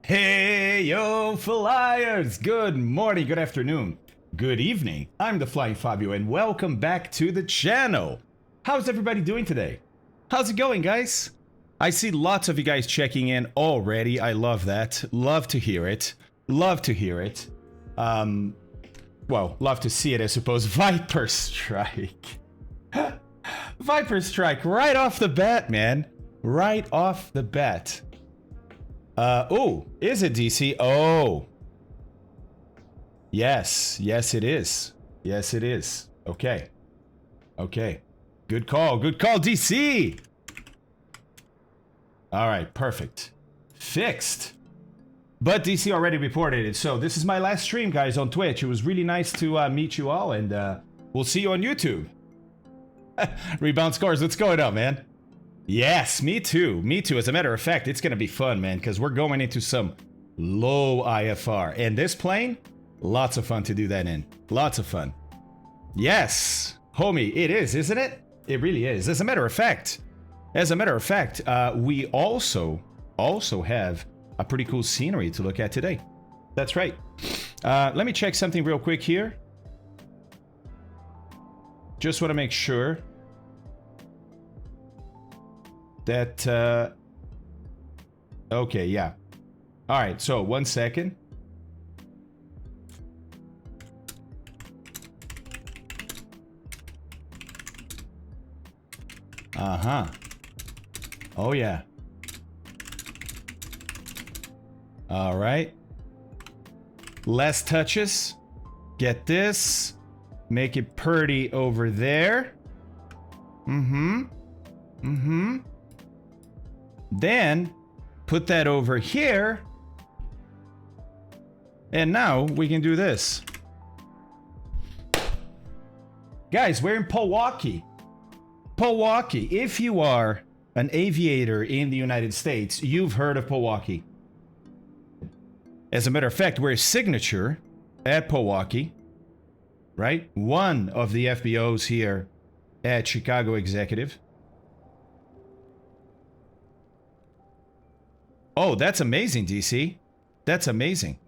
Hey, yo, flyers! Good morning, good afternoon, good evening. I'm the Flying Fabio, and welcome back to the channel. How's everybody doing today? How's it going, guys? I see lots of you guys checking in already. I love that. Love to hear it. Love to hear it. Well, love to see it, I suppose. Viper Strike. Viper Strike right off the bat, man. Right off the bat. Oh, is it DC? Oh. Yes, it is. Yes, it is. Okay. Okay. Good call, DC! Alright, perfect. Fixed. But DC already reported it, so this is my last stream, guys, on Twitch. It was really nice to meet you all, and we'll see you on YouTube. Rebound scores, what's going on, man? Yes, me too. Me too. As a matter of fact, it's going to be fun, man, because we're going into some low IFR. And this plane, lots of fun to do that in. Lots of fun. Yes, homie, it is, isn't it? It really is. As a matter of fact, we also have a pretty cool scenery to look at today. That's right. Let me check something real quick here. Just want to make sure that okay, yeah. All right, so 1 second. Oh yeah. All right, less touches. Get this, make it pretty over there. Then put that over here, and now we can do this. Guys, we're in Milwaukee. If you are an aviator in the United States, you've heard of Milwaukee. As a matter of fact, we're a signature at Milwaukee, right? One of the FBOs here at Chicago Executive. Oh, that's amazing, DC. That's amazing.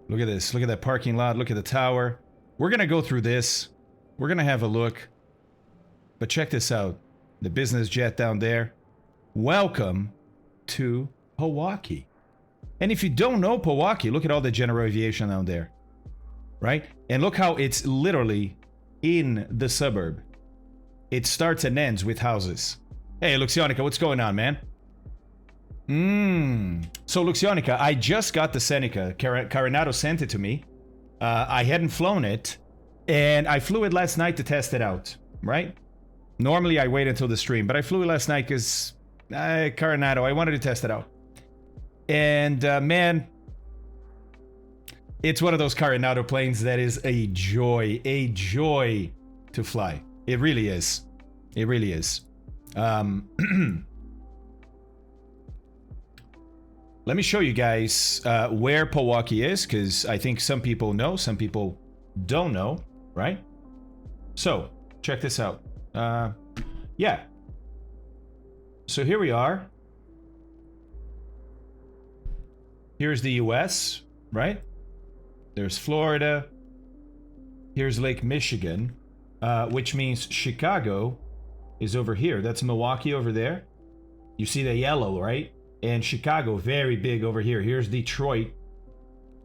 Look at this. Look at that parking lot. Look at the tower. We're going to go through this. We're going to have a look. But check this out. The business jet down there. Welcome to Milwaukee. And if you don't know Milwaukee, look at all the general aviation down there. Right? And look how it's literally in the suburb. It starts and ends with houses. Hey, Luxionica, what's going on, man? So, Luxionica, I just got the Seneca. Carenado sent it to me. I hadn't flown it, and I flew it last night to test it out, right? Normally, I wait until the stream, but I flew it last night because Carenado, I wanted to test it out. And, man, it's one of those Carenado planes that is a joy to fly. It really is. It really is. Let me show you guys where Milwaukee is, because I think some people know, some people don't know, right? So, check this out. Yeah. So here we are. Here's the US, right? There's Florida. Here's Lake Michigan, which means Chicago is over here. That's Milwaukee over there. You see the yellow, right? And Chicago, very big over here. Here's Detroit.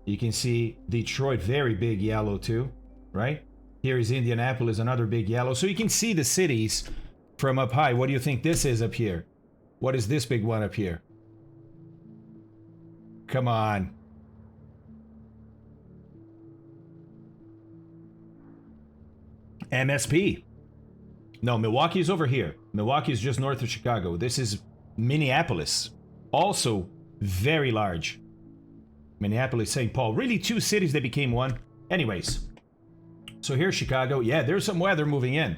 You can see Detroit, very big yellow too, right? Here is Indianapolis, another big yellow. So you can see the cities from up high. What do you think this is up here? What is this big one up here? Come on. MSP. No, Milwaukee is over here. Milwaukee is just north of Chicago. This is Minneapolis. Also very large. Minneapolis, St. Paul. Really two cities that became one. Anyways. So here's Chicago. Yeah, there's some weather moving in.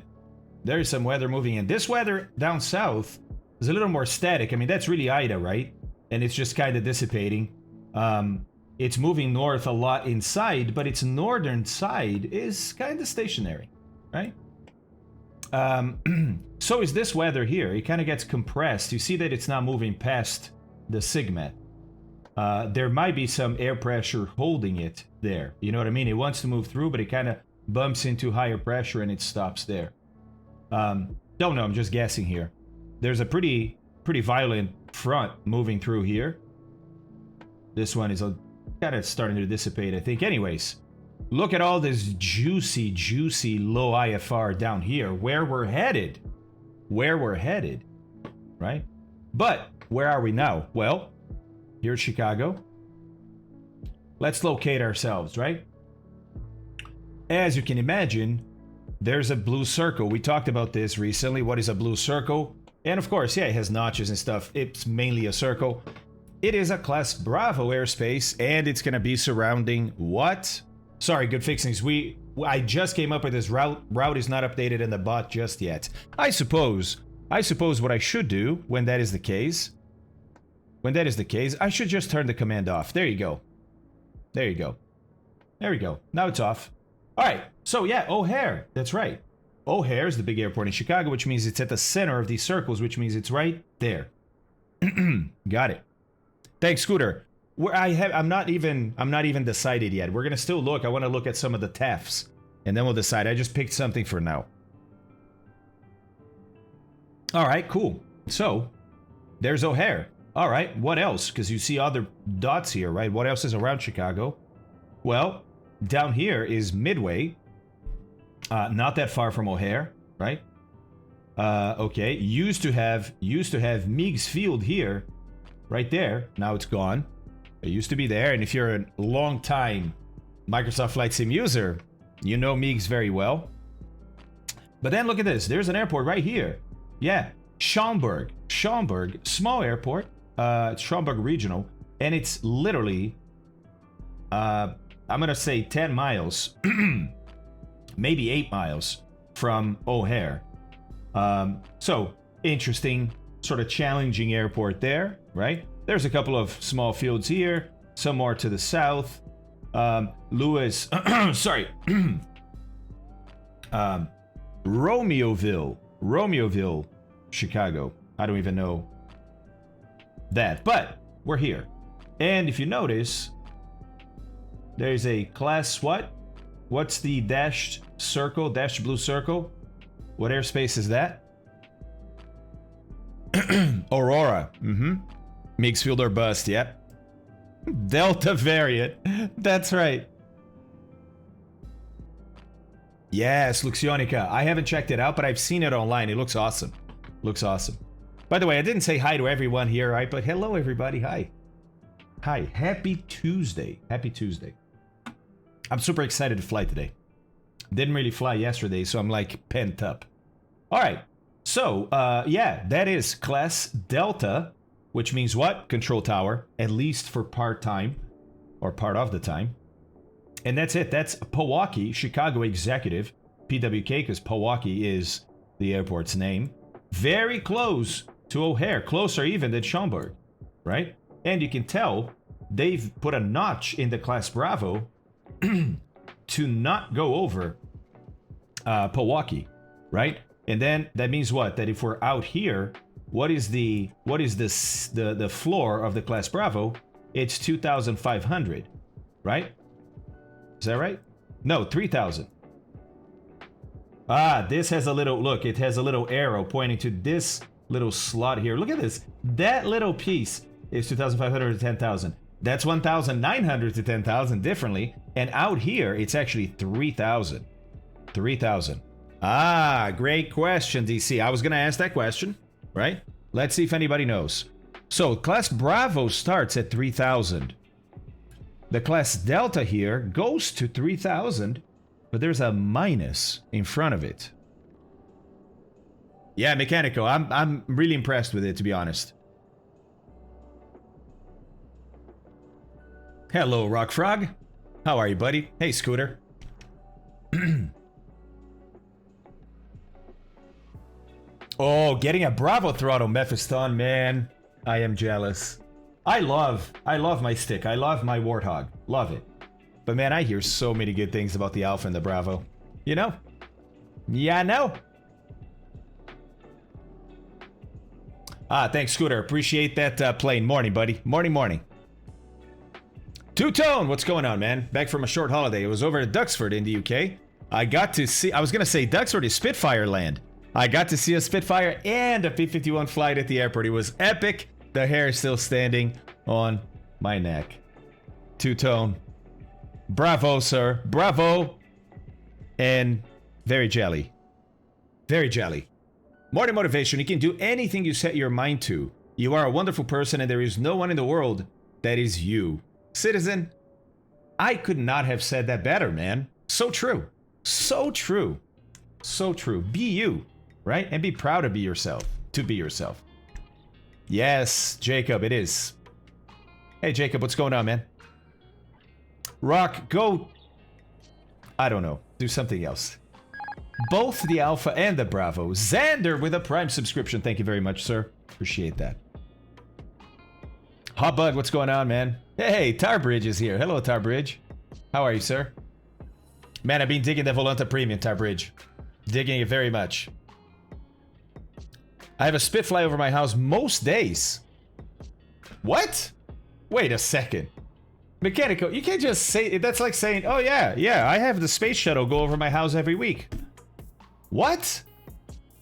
There's some weather moving in. This weather down south is a little more static. I mean, that's really Ida, right? And it's just kind of dissipating. It's moving north a lot inside, but its northern side is kind of stationary, right? So is this weather here. It kind of gets compressed. You see that it's not moving past the Sigmet. There might be some air pressure holding it there. You know what I mean? It wants to move through, but it kind of bumps into higher pressure and it stops there. Don't know, I'm just guessing here. There's a pretty violent front moving through here. This one is kind of starting to dissipate, I think. Anyways, look at all this juicy low IFR down here. Where we're headed. Where we're headed. Right? But where are we now? Well, here's Chicago. Let's locate ourselves, right? As you can imagine, there's a blue circle. We talked about this recently. What is a blue circle? And of course, yeah, it has notches and stuff. It's mainly a circle. It is a Class Bravo airspace, and it's going to be surrounding what? Sorry, good fixings. I just came up with this route. Route is not updated in the bot just yet. I suppose what I should do when that is the case, I should just turn the command off. There you go. There you go. There we go. Now it's off. All right. So yeah, O'Hare. That's right. O'Hare is the big airport in Chicago, which means it's at the center of these circles, which means it's right there. Got it. Thanks, Scooter. I'm not even decided yet. We're gonna still look. I want to look at some of the TEFs, and then we'll decide. I just picked something for now. All right, cool. So there's O'Hare. All right, what else? Because you see other dots here, right? What else is around Chicago? Well, down here is Midway. Not that far from O'Hare, right? Okay, used to have Meigs Field here, right there. Now it's gone. It used to be there, and if you're a long-time Microsoft Flight Sim user, you know Meigs very well. But then look at this. There's an airport right here. Yeah, Schaumburg. Schaumburg, small airport. It's Schaumburg Regional, and it's literally, I'm gonna say 10 miles, maybe 8 miles from O'Hare. So interesting, sort of challenging airport there, right? There's a couple of small fields here, some more to the south. Lewis, sorry, Romeoville, Chicago. I don't even know that, but we're here. And if you notice, there's a class what? What's the dashed circle, dashed blue circle? What airspace is that? Aurora. Meigs Field or bust, yep. Delta variant. That's right. Yes, Luxionica. I haven't checked it out, but I've seen it online. It looks awesome. Looks awesome. By the way, I didn't say hi to everyone here, right? But hello, everybody. Hi. Hi. Happy Tuesday. Happy Tuesday. I'm super excited to fly today. Didn't really fly yesterday, so I'm like pent up. All right. So, yeah, that is Class Delta, which means what? Control tower, at least for part-time, or part of the time. And that's it. That's Pewaukee, Chicago Executive, PWK, because Pewaukee is the airport's name. Very close to O'Hare, closer even than Schaumburg, right? And you can tell they've put a notch in the Class Bravo to not go over Pewaukee, right? And then that means what? That if we're out here, what is the floor of the Class Bravo? It's 2,500, right? Is that right? No, 3,000. Ah, this has a little, look, it has a little arrow pointing to this little slot here. Look at this. That little piece is 2,500 to 10,000. That's 1,900 to 10,000 differently. And out here, it's actually 3,000. 3,000. Ah, great question, DC. I was going to ask that question, right? Let's see if anybody knows. So, Class Bravo starts at 3,000. The Class Delta here goes to 3,000, but there's a minus in front of it. Yeah, Mechanico, I'm really impressed with it, to be honest. Hello, Rock Frog. How are you, buddy? Hey, Scooter. Oh, getting a Bravo throttle, Mephiston, man. I am jealous. I love my stick. I love my Warthog. Love it. But man, I hear so many good things about the Alpha and the Bravo. You know? Yeah, I know. Ah, thanks, Scooter. Appreciate that plane. Morning, buddy. Morning. Two-Tone, what's going on, man? Back from a short holiday. It was over at Duxford in the UK. I got to see... I was going to say Duxford is Spitfire land. I got to see a Spitfire and a P-51 flight at the airport. It was epic. The hair is still standing on my neck. Two-Tone. Bravo, sir. Bravo. And very jelly. Very jelly. Morning motivation. You can do anything you set your mind to. You are a wonderful person and there is no one in the world that is you. Citizen, I could not have said that better, man. So true. So true. So true. Be you, right? And be proud to be yourself. To be yourself. Yes, Jacob, it is. Hey, Jacob, what's going on, man? Rock, go... I don't know. Do something else. Both the Alpha and the Bravo. Xander with a Prime subscription. Thank you very much, sir. Appreciate that. Hotbug, what's going on, man? Hey, Tarbridge is here. Hello, Tarbridge. How are you, sir? Man, I've been digging the Volanta Premium, Tarbridge. Digging it very much. I have a Spitfly over my house most days. What? Wait a second. Mechanical, you can't just say... That's like saying, oh yeah, I have the space shuttle go over my house every week. What?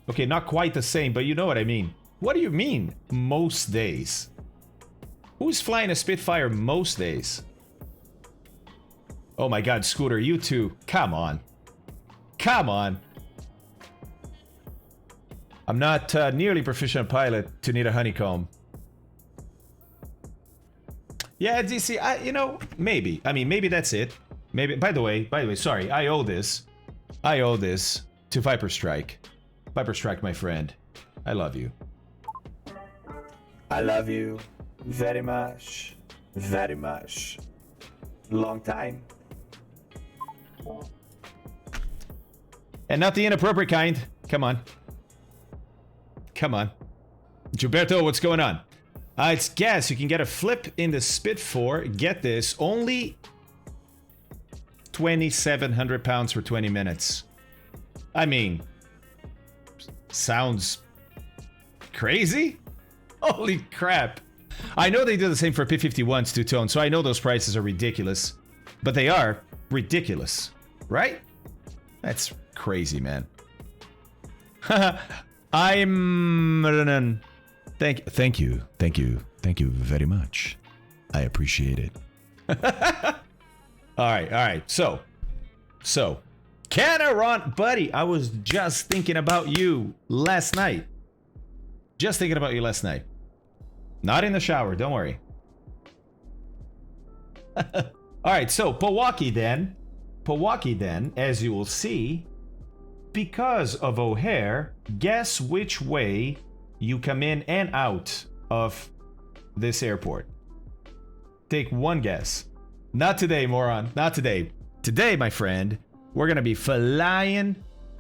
Okay, not quite the same, but you know what I mean. What do you mean, most days? Who's flying a Spitfire most days? Oh my god, Scooter, you too. Come on. Come on. I'm not nearly proficient pilot to need a honeycomb. Yeah, DC, you know, maybe. I mean, maybe that's it. Maybe. By the way, sorry, I owe this to Viper Strike. Viper Strike, my friend. I love you. I love you very much. Very much. Long time. And not the inappropriate kind. Come on. Come on. Gilberto, what's going on? It's gas. You can get a flip in the Spit 4. Get this. Only 2,700 pounds for 20 minutes. I mean, sounds crazy? Holy crap. I know they do the same for P-51s, two-tone, so I know those prices are ridiculous. But they are ridiculous. Right? That's crazy, man. I'm... Thank you very much. I appreciate it. all right. So, Carenado, buddy, I was just thinking about you last night. Not in the shower, don't worry. All right, so Milwaukee then, as you will see, because of O'Hare, guess which way you come in and out of this airport. Take one guess. Not today, moron. Not today. Today, my friend, we're gonna be flying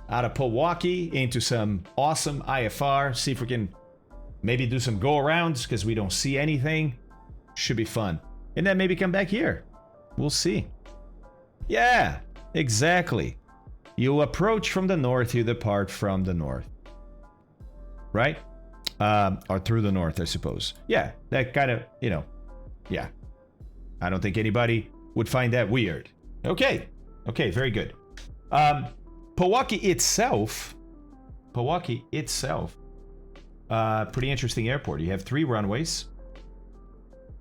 out of Milwaukee into some awesome IFR. See if we can maybe do some go-arounds because we don't see anything. Should be fun. And then maybe come back here. We'll see. Yeah, exactly. You approach from the north, you depart from the north. Right? Or through the north, I suppose. Yeah, that kind of, you know, yeah. I don't think anybody would find that weird. Okay, very good. Milwaukee itself, pretty interesting airport. You have 3 runways,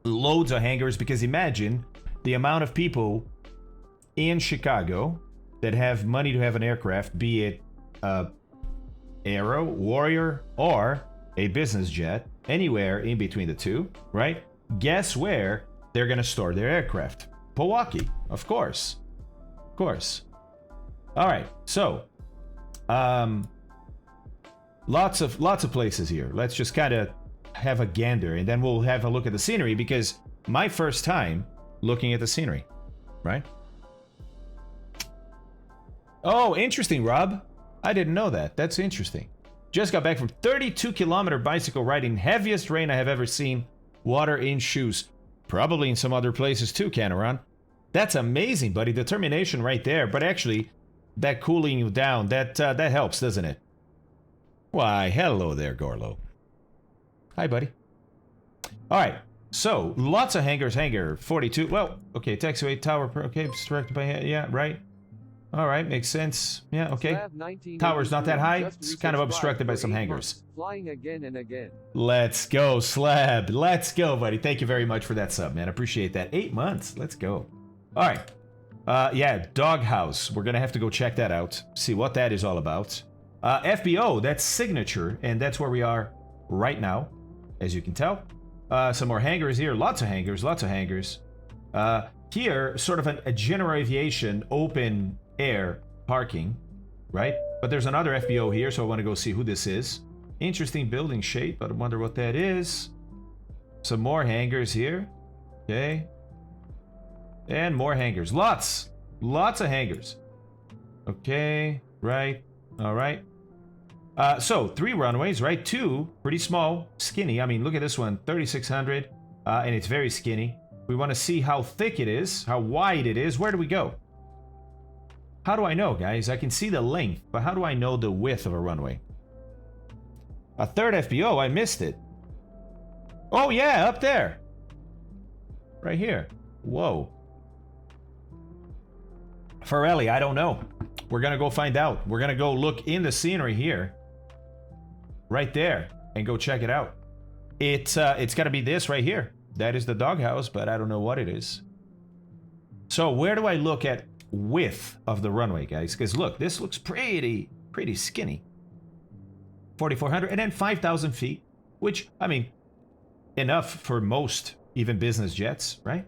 loads of hangars, because imagine the amount of people in Chicago that have money to have an aircraft, be it Aero, Warrior, or a business jet, anywhere in between the two, right? Guess where they're gonna store their aircraft? Milwaukee, of course. All right, so lots of places here. Let's just kind of have a gander, and then we'll have a look at the scenery, because my first time looking at the scenery, right? Oh, interesting, Rob. I didn't know that. That's interesting. Just got back from 32-kilometer bicycle riding, heaviest rain I have ever seen. Water in shoes. Probably in some other places too, Caneron. That's amazing, buddy. Determination right there. But actually, that cooling you down, that helps, doesn't it? Why, hello there, Gorlo. Hi, buddy. All right. So, lots of hangars. Hangar 42. Well, okay. Taxiway tower. Okay. Directed by... Yeah, right. All right. Makes sense. Yeah, okay. Tower's not that high. It's kind of obstructed by some hangars. Flying again and again. Let's go, Slab. Let's go, buddy. Thank you very much for that sub, man. Appreciate that. 8 months. Let's go. All right. Yeah, Doghouse. We're going to have to go check that out. See what that is all about. FBO, that's signature. And that's where we are right now, as you can tell. Some more hangars here. Lots of hangars. Lots of hangars. Here, sort of a general aviation open air parking, right? But there's another FBO here, so I want to go see who this is. Interesting building shape, but I wonder what that is. Some more hangars here. Okay. And more hangars. Lots of hangars. Okay, right. All right. So 3 runways, right? 2 pretty small, skinny. I mean, look at this one, 3600, and it's very skinny. We want to see how thick it is, how wide it is. Where do we go? How do I know, guys? I can see the length, but how do I know the width of a runway? A third FBO, I missed it. Oh yeah, up there. Right here. Whoa. Farelli, I don't know. We're gonna go find out. We're gonna go look in the scenery here. Right there. And go check it out. It's gotta be this right here. That is the doghouse, but I don't know what it is. So where do I look at width of the runway, guys? Because look, this looks pretty skinny. 4,400 and then 5,000 feet, which, I mean, enough for most, even business jets, right?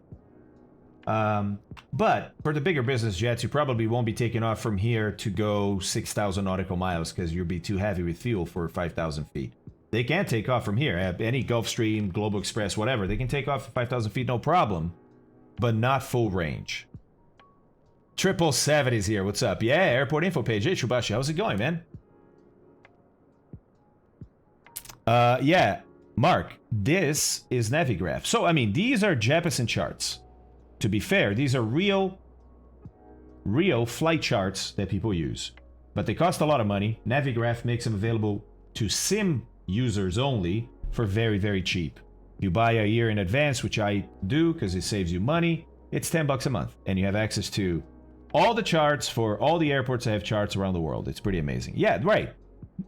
But for the bigger business jets, you probably won't be taking off from here to go 6,000 nautical miles because you'll be too heavy with fuel for 5,000 feet. They can take off from here. Any Gulfstream, Global Express, whatever. They can take off 5,000 feet, no problem. But not full range. 777 is here. What's up? Yeah, airport info page. Hey, Shubashi, how's it going, man? Yeah, Mark, this is Navigraph. So, I mean, these are Jeppesen charts. To be fair, these are real flight charts that people use. But they cost a lot of money. Navigraph makes them available to sim users only for very cheap. You buy a year in advance, which I do because it saves you money. It's $10 a month, and you have access to all the charts for all the airports that have charts around the world. It's pretty amazing. Yeah, right.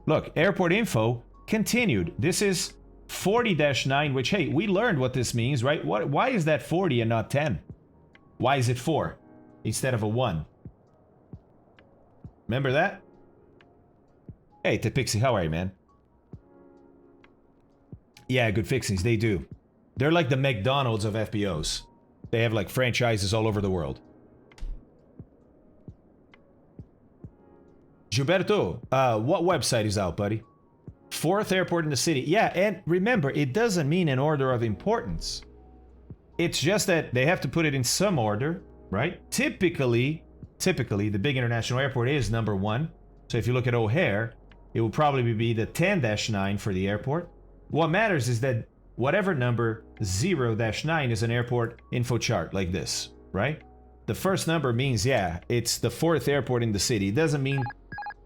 Look, airport info continued. This is 40-9, which, hey, we learned what this means, right? Why is that 40 and not 10? Why is it 4 instead of a 1? Remember that? Hey, Tepixie, how are you, man? Yeah, good fixings, they do. They're like the McDonald's of FBOs. They have like franchises all over the world. Gilberto, what website is out, buddy? 4th airport in the city. Yeah, and remember, it doesn't mean in order of importance. It's just that they have to put it in some order, right? Typically, the big international airport is number 1. So if you look at O'Hare, it will probably be the 10-9 for the airport. What matters is that whatever number 0-9 is an airport info chart like this, right? The first number means, yeah, it's the 4th airport in the city. It doesn't mean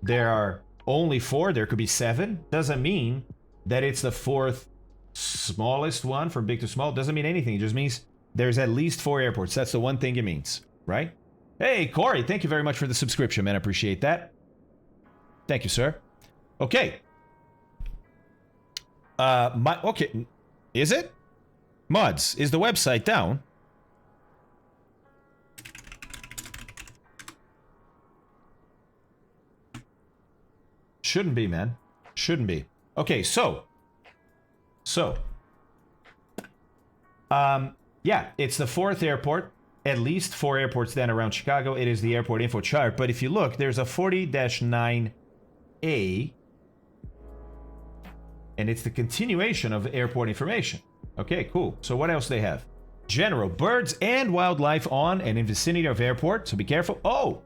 there are only 4, there could be 7. Doesn't mean that it's the 4th smallest one from big to small. Doesn't mean anything. It just means there's at least 4 airports. That's the one thing it means, right? Hey, Corey, thank you very much for the subscription, man. I appreciate that. Thank you, sir. Okay. Okay. Is it? Mods, is the website down? Shouldn't be, man. Shouldn't be. Okay, yeah, it's the 4th airport. At least 4 airports then around Chicago. It is the airport info chart. But if you look, there's a 40-9A. And it's the continuation of airport information. Okay, cool. So what else they have? General, birds and wildlife on and in vicinity of airport. So be careful. Oh,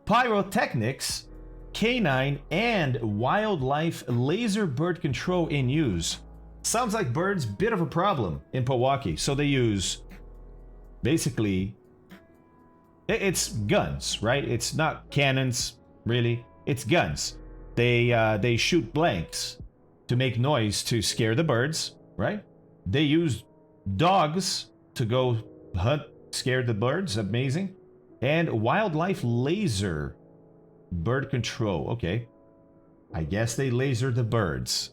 pyrotechnics, canine, and wildlife laser bird control in use. Sounds like birds, bit of a problem in Milwaukee. So they use, basically, it's guns, right? It's not cannons, really. It's guns. They shoot blanks to make noise to scare the birds, right? They use dogs to go hunt, scare the birds. Amazing. And wildlife laser. Bird control. Okay. I guess they laser the birds.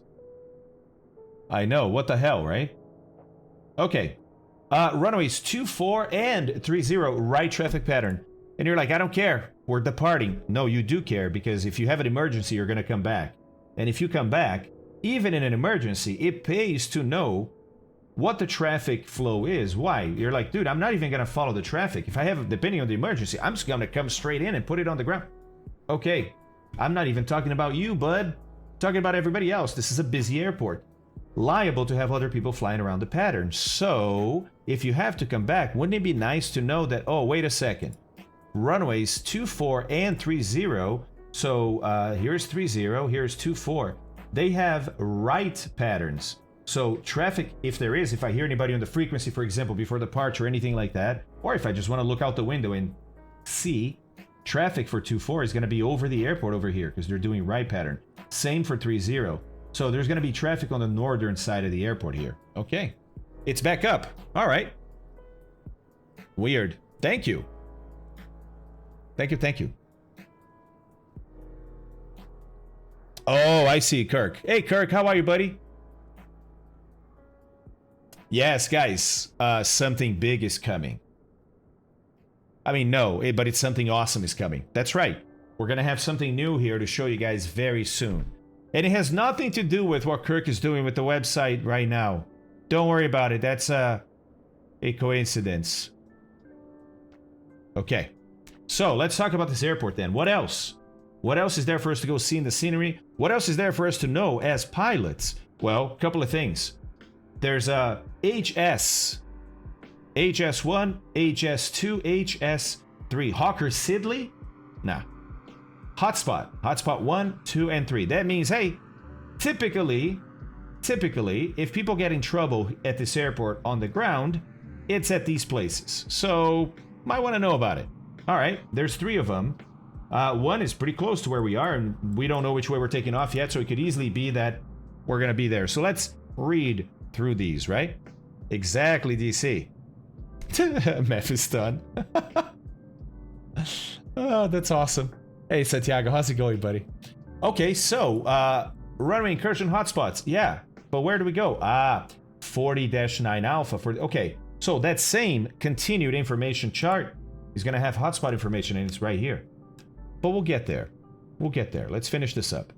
I know. What the hell, right? Okay. Runways 24 and 30, right traffic pattern. And you're like, I don't care. We're departing. No, you do care, because if you have an emergency, you're going to come back. And if you come back, even in an emergency, it pays to know what the traffic flow is. Why? You're like, dude, I'm not even going to follow the traffic. If I have, depending on the emergency, I'm just going to come straight in and put it on the ground. Okay. I'm not even talking about you, bud. I'm talking about everybody else. This is a busy airport. Liable to have other people flying around the pattern. So, if you have to come back, wouldn't it be nice to know that, oh, wait a second. Runways 24 and 30. So, here's 30, here's 24. They have right patterns. So, traffic, if I hear anybody on the frequency, for example, before departure or anything like that, or if I just want to look out the window and see, traffic for 24 is going to be over the airport over here because they're doing right pattern. Same for 30. So there's going to be traffic on the northern side of the airport here. Okay. It's back up. All right. Weird. Thank you. Thank you. Oh, I see, Kirk. Hey, Kirk, how are you, buddy? Yes, guys. Something big is coming. I mean, no, but it's something awesome is coming. That's right. We're going to have something new here to show you guys very soon. And it has nothing to do with what Kirk is doing with the website right now. Don't worry about it. That's a coincidence. Okay. So let's talk about this airport then. What else? What else is there for us to go see in the scenery? What else is there for us to know as pilots? Well, a couple of things. There's a HS1, HS2, HS3. Hawker Siddeley? Nah. Hotspot 1, 2, and 3. That means, hey, typically, if people get in trouble at this airport on the ground, it's at these places. So, might want to know about it. All right, there's 3 of them. One is pretty close to where we are, and we don't know which way we're taking off yet, so it could easily be that we're going to be there. So let's read through these, right? Exactly, DC. Meth is done. Oh, that's awesome. Hey, Santiago, how's it going, buddy? Okay, so, runway incursion hotspots. Yeah, but where do we go? 40-9 alpha. Okay, so that same continued information chart is going to have hotspot information, and it's right here. But we'll get there. Let's finish this up.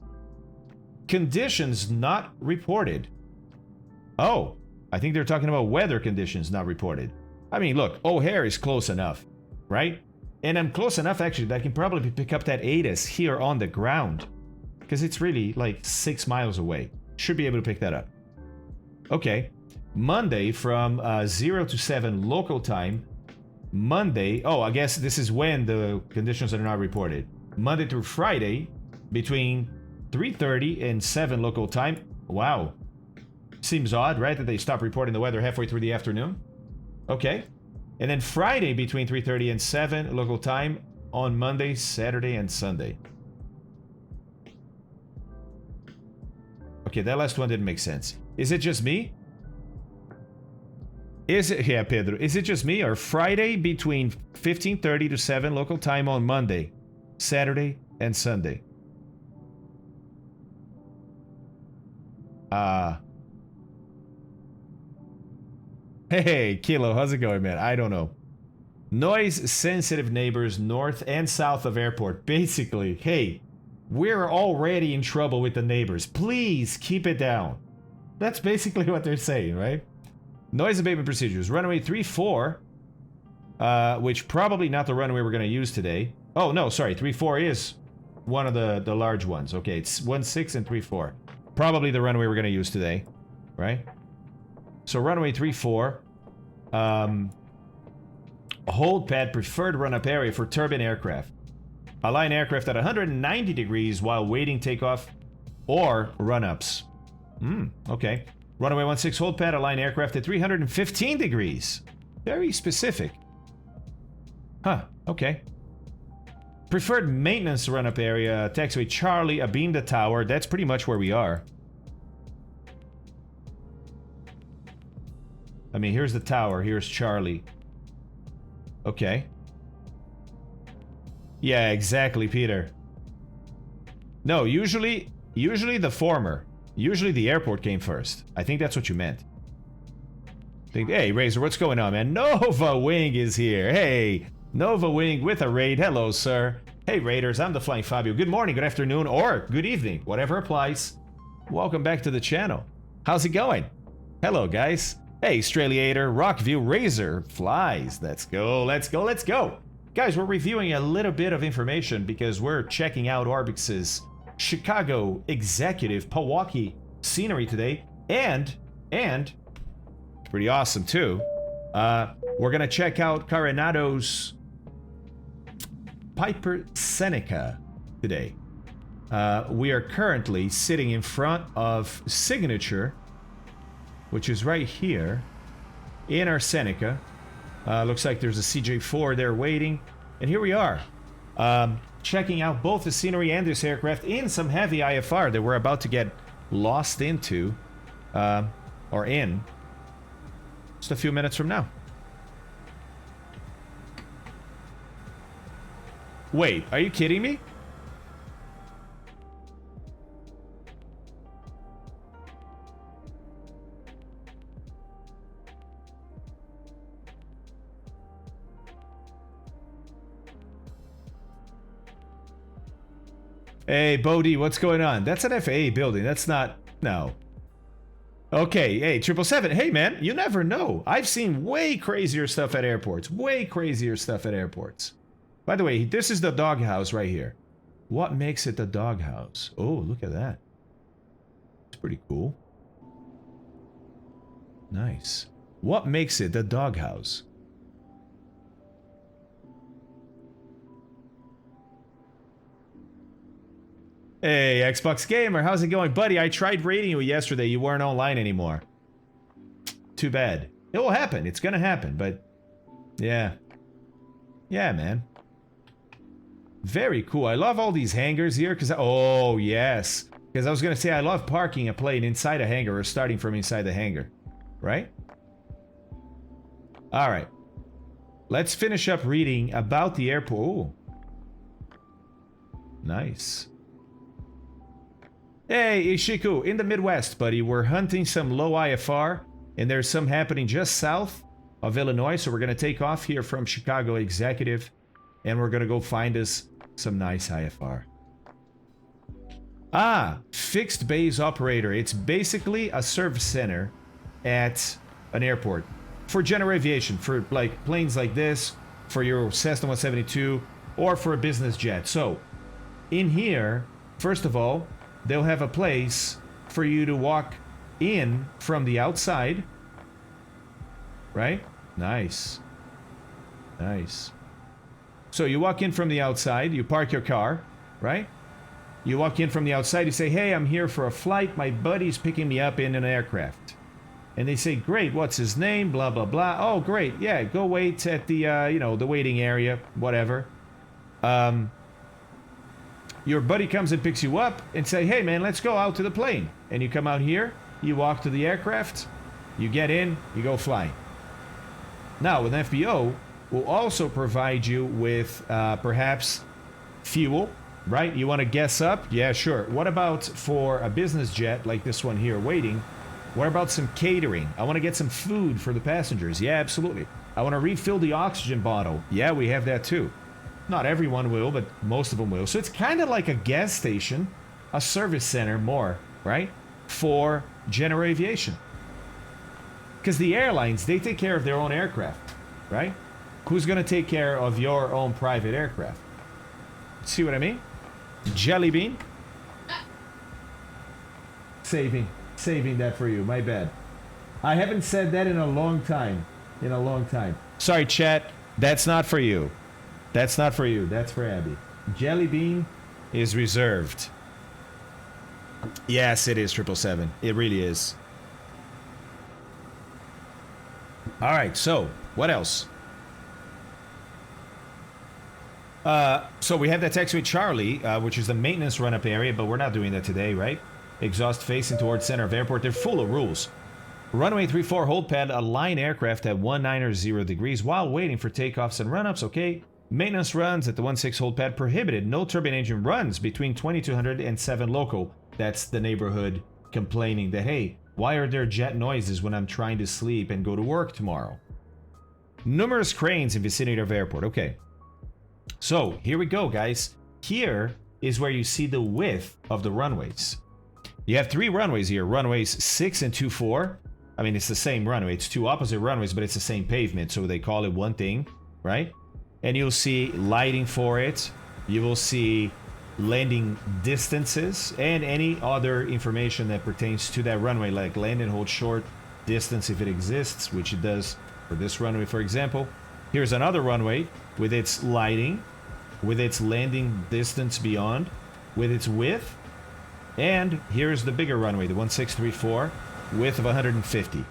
Conditions not reported. Oh, I think they're talking about weather conditions not reported. I mean, look, O'Hare is close enough, right? And I'm close enough, actually, that I can probably pick up that ATIS here on the ground. Because it's really like 6 miles away. Should be able to pick that up. Okay. Monday from 0 to 7 local time. Monday. Oh, I guess this is when the conditions are not reported. Monday through Friday between 3:30 and 7 local time. Wow. Seems odd, right? That they stop reporting the weather halfway through the afternoon. Okay. And then Friday between 3:30 and 7 local time on Monday, Saturday, and Sunday. Okay, that last one didn't make sense. Is it just me? Yeah, Pedro. Is it just me or Friday between 15:30 to 7 local time on Monday, Saturday, and Sunday? Hey, Kilo, how's it going, man? I don't know. Noise-sensitive neighbors north and south of airport. Basically, hey, we're already in trouble with the neighbors. Please keep it down. That's basically what they're saying, right? Noise abatement procedures. Runway 34, which probably not the runway we're going to use today. Oh, no, sorry. 34 is one of the large ones. Okay, it's 16 and 34. Probably the runway we're going to use today, right? So runway 34, hold pad preferred run-up area for turbine aircraft. Align aircraft at 190 degrees while waiting takeoff or run-ups. Okay. Runway 16 hold pad, align aircraft at 315 degrees. Very specific. Huh, okay. Preferred maintenance run-up area, taxiway Charlie, abeam the tower. That's pretty much where we are. I mean, here's the tower. Here's Charlie. Okay. Yeah, exactly, Peter. No, usually the former. Usually the airport came first. I think that's what you meant. Hey, Razor, what's going on, man? Nova Wing is here. Hey, Nova Wing with a raid. Hello, sir. Hey, Raiders, I'm the Flying Fabio. Good morning, good afternoon, or good evening. Whatever applies. Welcome back to the channel. How's it going? Hello, guys. Hey, Straliator, Rockview, Razor, Flies. Let's go, let's go, let's go. Guys, we're reviewing a little bit of information because we're checking out Orbix's Chicago executive Pewaukee scenery today. And pretty awesome too. We're gonna check out Carenado's Piper Seneca today. We are currently sitting in front of Signature, which is right here in our Seneca. Looks like there's a CJ4 there waiting. And here we are, checking out both the scenery and this aircraft in some heavy IFR that we're about to get lost into, or in, just a few minutes from now. Wait, are you kidding me? Hey, Bodie, what's going on? That's an FAA building. That's not... No. Okay, hey, 777. Hey, man, you never know. I've seen way crazier stuff at airports. Way crazier stuff at airports. By the way, this is the doghouse right here. What makes it the doghouse? Oh, look at that. It's pretty cool. Nice. What makes it the doghouse? Hey, Xbox Gamer, how's it going? Buddy, I tried raiding you yesterday. You weren't online anymore. Too bad. It will happen. It's gonna happen, but... Yeah. Yeah, man. Very cool. I love all these hangars here, because... Oh, yes. Because I was gonna say, I love parking a plane inside a hangar, or starting from inside the hangar. Right? Alright. Let's finish up reading about the airport. Ooh. Nice. Hey, Ishiku, in the Midwest, buddy, we're hunting some low IFR, and there's some happening just south of Illinois, so we're going to take off here from Chicago Executive, and we're going to go find us some nice IFR. Ah, fixed base operator. It's basically a service center at an airport for general aviation, for like planes like this, for your Cessna 172, or for a business jet. So, in here, first of all, they'll have a place for you to walk in from the outside. Right? Nice. Nice. So you walk in from the outside, you park your car, right? You walk in from the outside, you say, hey, I'm here for a flight. My buddy's picking me up in an aircraft. And they say, great, what's his name? Blah, blah, blah. Oh, great. Yeah, go wait at the, you know, the waiting area, whatever. Your buddy comes and picks you up and say, hey man, let's go out to the plane. And you come out here, you walk to the aircraft, you get in, you go flying. Now, with FBO, we'll also provide you with perhaps fuel, right? You want to guess up? Yeah, sure. What about for a business jet like this one here waiting? What about some catering? I want to get some food for the passengers. Yeah, absolutely. I want to refill the oxygen bottle. Yeah, we have that too. Not everyone will, but most of them will. So it's kind of like a gas station, a service center more, right? For general aviation. Because the airlines, they take care of their own aircraft, right? Who's going to take care of your own private aircraft? See what I mean? Jelly bean? Saving that for you, my bad. I haven't said that in a long time. Sorry, chat, that's not for you. That's not for you. That's for Abby. Jelly bean is reserved. Yes, it is 777. It really is. All right. So what else? So we have that taxiway Charlie, which is the maintenance run-up area, but we're not doing that today, right? Exhaust facing towards center of airport. They're full of rules. Runway 34 hold pad, align aircraft at 19 degrees while waiting for takeoffs and run-ups, okay. Maintenance runs at the 16 hold pad prohibited. No turbine engine runs between 2200 and 7 local. That's the neighborhood complaining that, hey, why are there jet noises when I'm trying to sleep and go to work tomorrow? Numerous cranes in vicinity of airport. Okay. So, here we go, guys. Here is where you see the width of the runways. You have 3 runways here. Runways 6 and 24. I mean, it's the same runway. It's 2 opposite runways, but it's the same pavement, so they call it one thing, right? And you'll see lighting for it. You will see landing distances and any other information that pertains to that runway, like land and hold short distance if it exists, which it does for this runway, for example. Here's another runway with its lighting, with its landing distance beyond, with its width. And here's the bigger runway, the 1634, width of 150,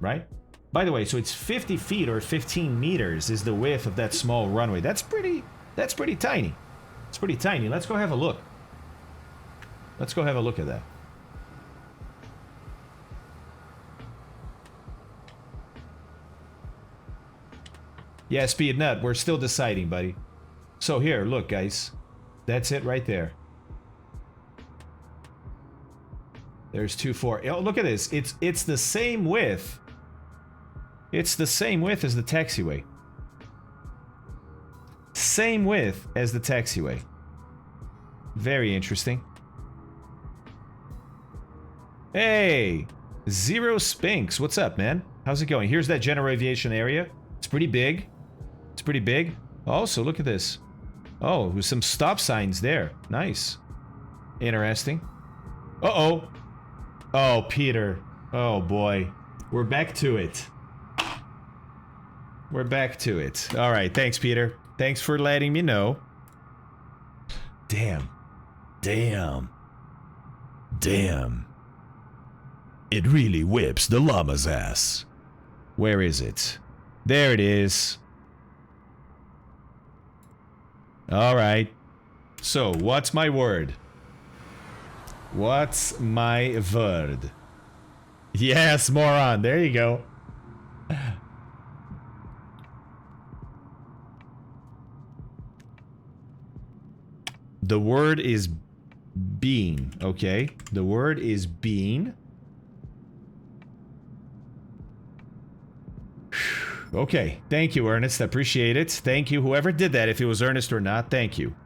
right? By the way, so it's 50 feet or 15 meters is the width of that small runway. That's pretty tiny. It's pretty tiny. Let's go have a look. Let's go have a look at that. Yeah, Speed Nut, we're still deciding, buddy. So here, look, guys. That's it right there. There's 24. Oh, look at this. It's the same width. It's the same width as the taxiway. Same width as the taxiway. Very interesting. Hey, Zero Spinks. What's up, man? How's it going? Here's that general aviation area. It's pretty big. It's pretty big. Also, look at this. Oh, with some stop signs there. Nice. Interesting. Uh-oh. Oh, Peter. Oh, boy. We're back to it. We're back to it. All right. Thanks, Peter. Thanks for letting me know. Damn. Damn. Damn. It really whips the llama's ass. Where is it? There it is. All right. So, what's my word? What's my word? Yes, moron. There you go. The word is bean, okay? The word is bean. Okay, thank you, Ernest. I appreciate it. Thank you, whoever did that, if it was Ernest or not. Thank you.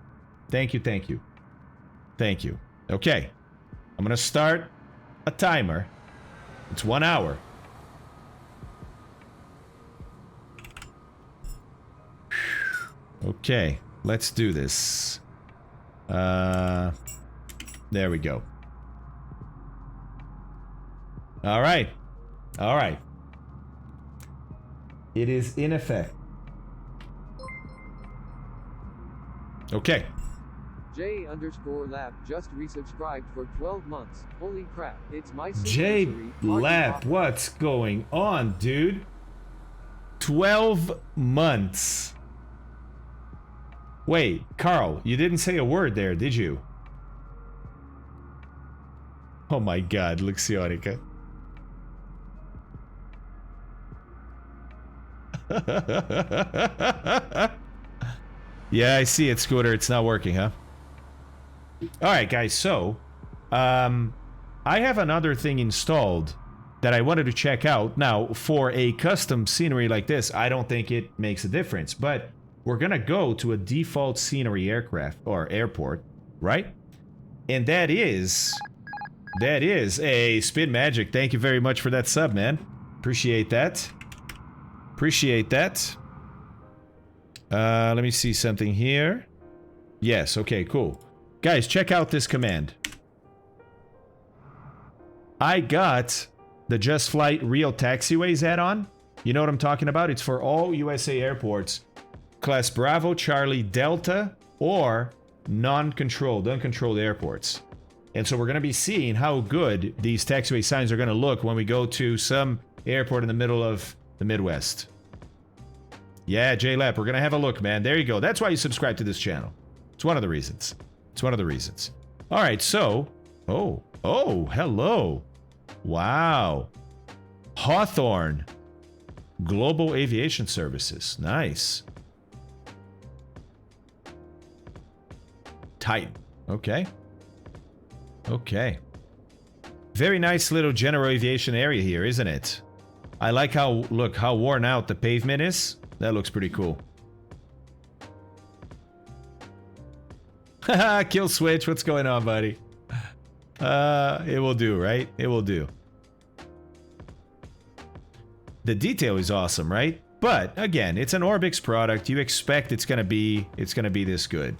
Thank you, thank you. Thank you. Okay. I'm gonna start a timer. It's 1 hour. Okay, let's do this. There we go. All right. All right. It is in effect. Okay. J_Lap just resubscribed for 12 months. Holy crap, it's my J_Lap, what's going on, dude? 12 months. Wait, Carl, you didn't say a word there, did you? Oh my god, Luxionica. Yeah, I see it, Scooter. It's not working, huh? Alright, guys, so I have another thing installed that I wanted to check out. Now, for a custom scenery like this, I don't think it makes a difference, but we're gonna go to a default scenery aircraft or airport, right? And that is a Spin Magic. Thank you very much for that sub, man. Appreciate that. Appreciate that. Let me see something here. Yes, okay, cool. Guys, check out this command. I got the Just Flight Real Taxiways add-on. You know what I'm talking about? It's for all USA airports. Class Bravo, Charlie, Delta, or non-controlled, uncontrolled airports. And so we're going to be seeing how good these taxiway signs are going to look when we go to some airport in the middle of the Midwest. Yeah, J-Lap, we're going to have a look, man. There you go. That's why you subscribe to this channel. It's one of the reasons. It's one of the reasons. All right, so... Oh, hello. Wow. Hawthorne. Global Aviation Services. Nice. Titan. Okay. Okay. Very nice little general aviation area here, isn't it? I like how, look, how worn out the pavement is. That looks pretty cool. Haha, kill switch. What's going on, buddy? It will do, right? It will do. The detail is awesome, right? But again, it's an Orbix product. You expect it's gonna be this good.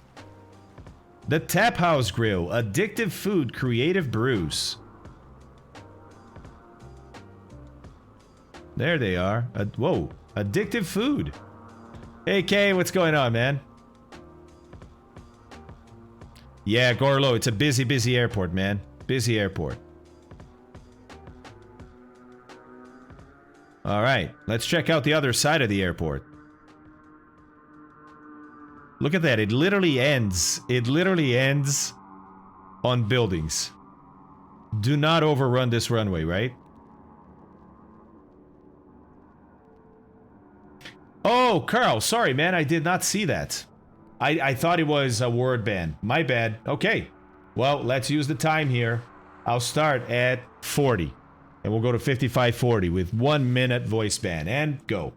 The Tap House Grill, addictive food, creative brews. There they are. Whoa, addictive food. Hey Kay, what's going on, man? Yeah, Gorlo, it's a busy airport, man. Busy airport. All right, let's check out the other side of the airport. Look at that, it literally ends. It literally ends on buildings. Do not overrun this runway, right? Oh, Carl, sorry, man, I did not see that. I thought it was a word ban. My bad. Okay. Well, let's use the time here. I'll start at 40. And we'll go to 5540 with 1 minute voice ban. And go.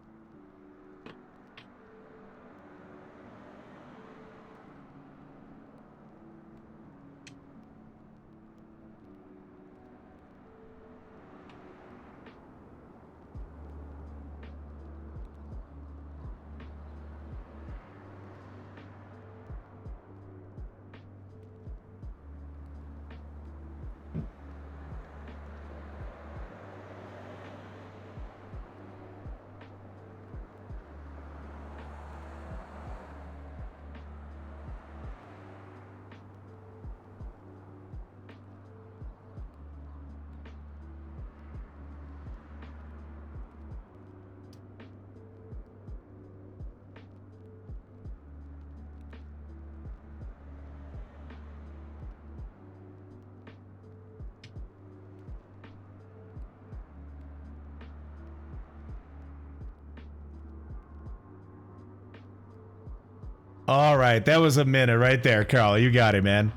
All right, that was a minute right there, Carl. You got it, man.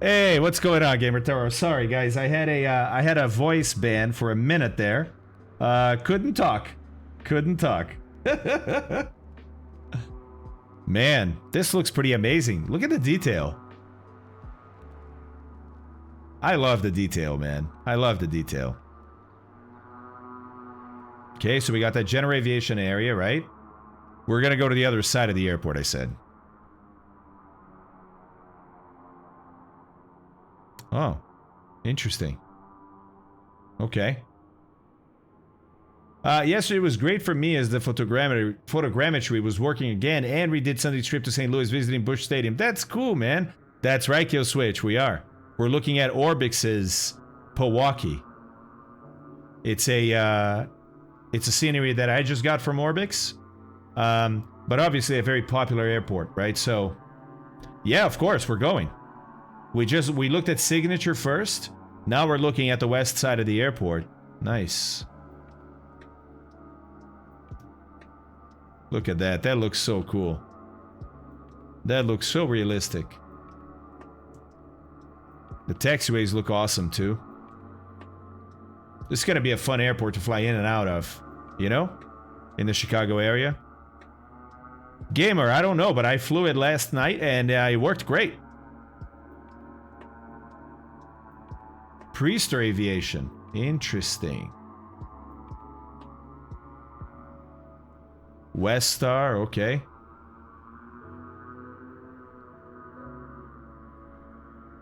Hey, what's going on, Gamer Toro? Sorry, guys, I had a voice ban for a minute there. Couldn't talk. Couldn't talk. Man, this looks pretty amazing. Look at the detail. I love the detail, man. I love the detail. Okay, so we got that general aviation area, right? We're gonna go to the other side of the airport, I said. Oh, interesting. Okay. Yesterday was great for me as the photogrammetry was working again, and we did Sunday's trip to St. Louis visiting Busch Stadium. That's cool, man. That's right, Kill Switch, we are. We're looking at Orbix's Pewaukee. It's a scenery that I just got from Orbix. But obviously a very popular airport, right? So, yeah, of course, we're going. We looked at Signature first. Now we're looking at the west side of the airport. Nice. Look at that. That looks so cool. That looks so realistic. The taxiways look awesome, too. This is going to be a fun airport to fly in and out of, you know? In the Chicago area. Gamer, I don't know, but I flew it last night and it worked great. Priester Aviation. Interesting. West Star, okay.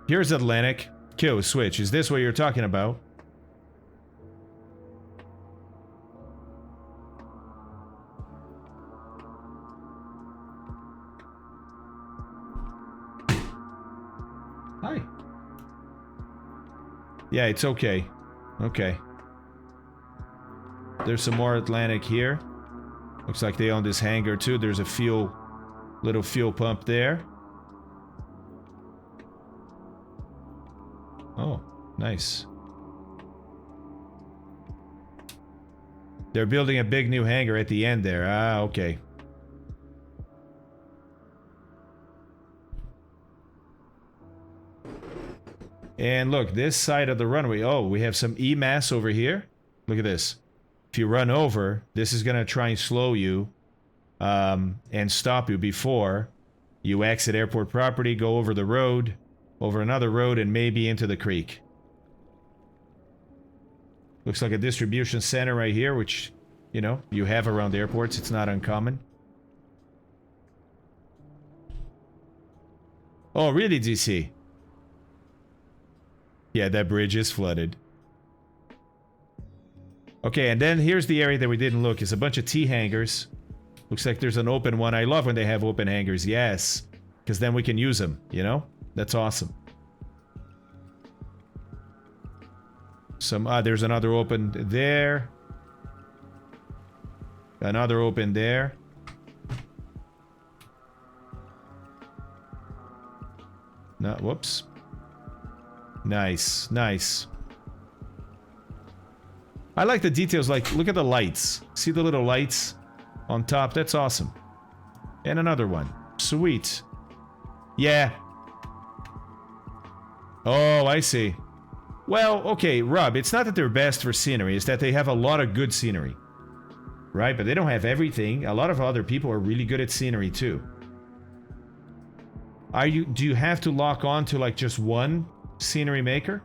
Here's Atlantic. Kill Switch. Is this what you're talking about? Hi. Yeah, it's okay. Okay. There's some more Atlantic here. Looks like they own this hangar too. There's a little fuel pump there. Oh, nice. They're building a big new hangar at the end there. Ah, okay. And look, this side of the runway. Oh, we have some E-mass over here. Look at this. If you run over, this is going to try and slow you and stop you before you exit airport property, go over the road, over another road, and maybe into the creek. Looks like a distribution center right here, which, you know, you have around airports. It's not uncommon. Oh, really, DC? Yeah, that bridge is flooded. Okay, and then here's the area that we didn't look. It's a bunch of T-hangars. Looks like there's an open one. I love when they have open hangars, yes. Because then we can use them, you know? That's awesome. There's another open there. Another open there. No, whoops. Nice, nice. I like the details, like, look at the lights. See the little lights on top? That's awesome. And another one. Sweet. Yeah. Oh, I see. Well, okay, Rob, it's not that they're best for scenery, it's that they have a lot of good scenery. Right? But they don't have everything. A lot of other people are really good at scenery, too. Do you have to lock on to, like, just one scenery maker?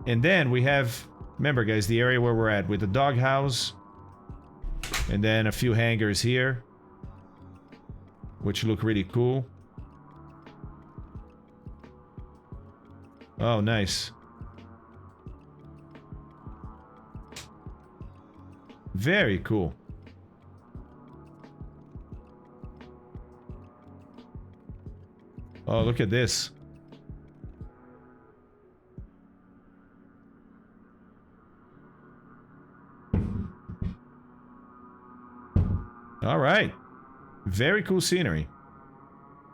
And then we have, remember guys, the area where we're at with the doghouse, and then a few hangars here, which look really cool. Oh, nice. Very cool. Oh, look at this. All right. Very cool scenery.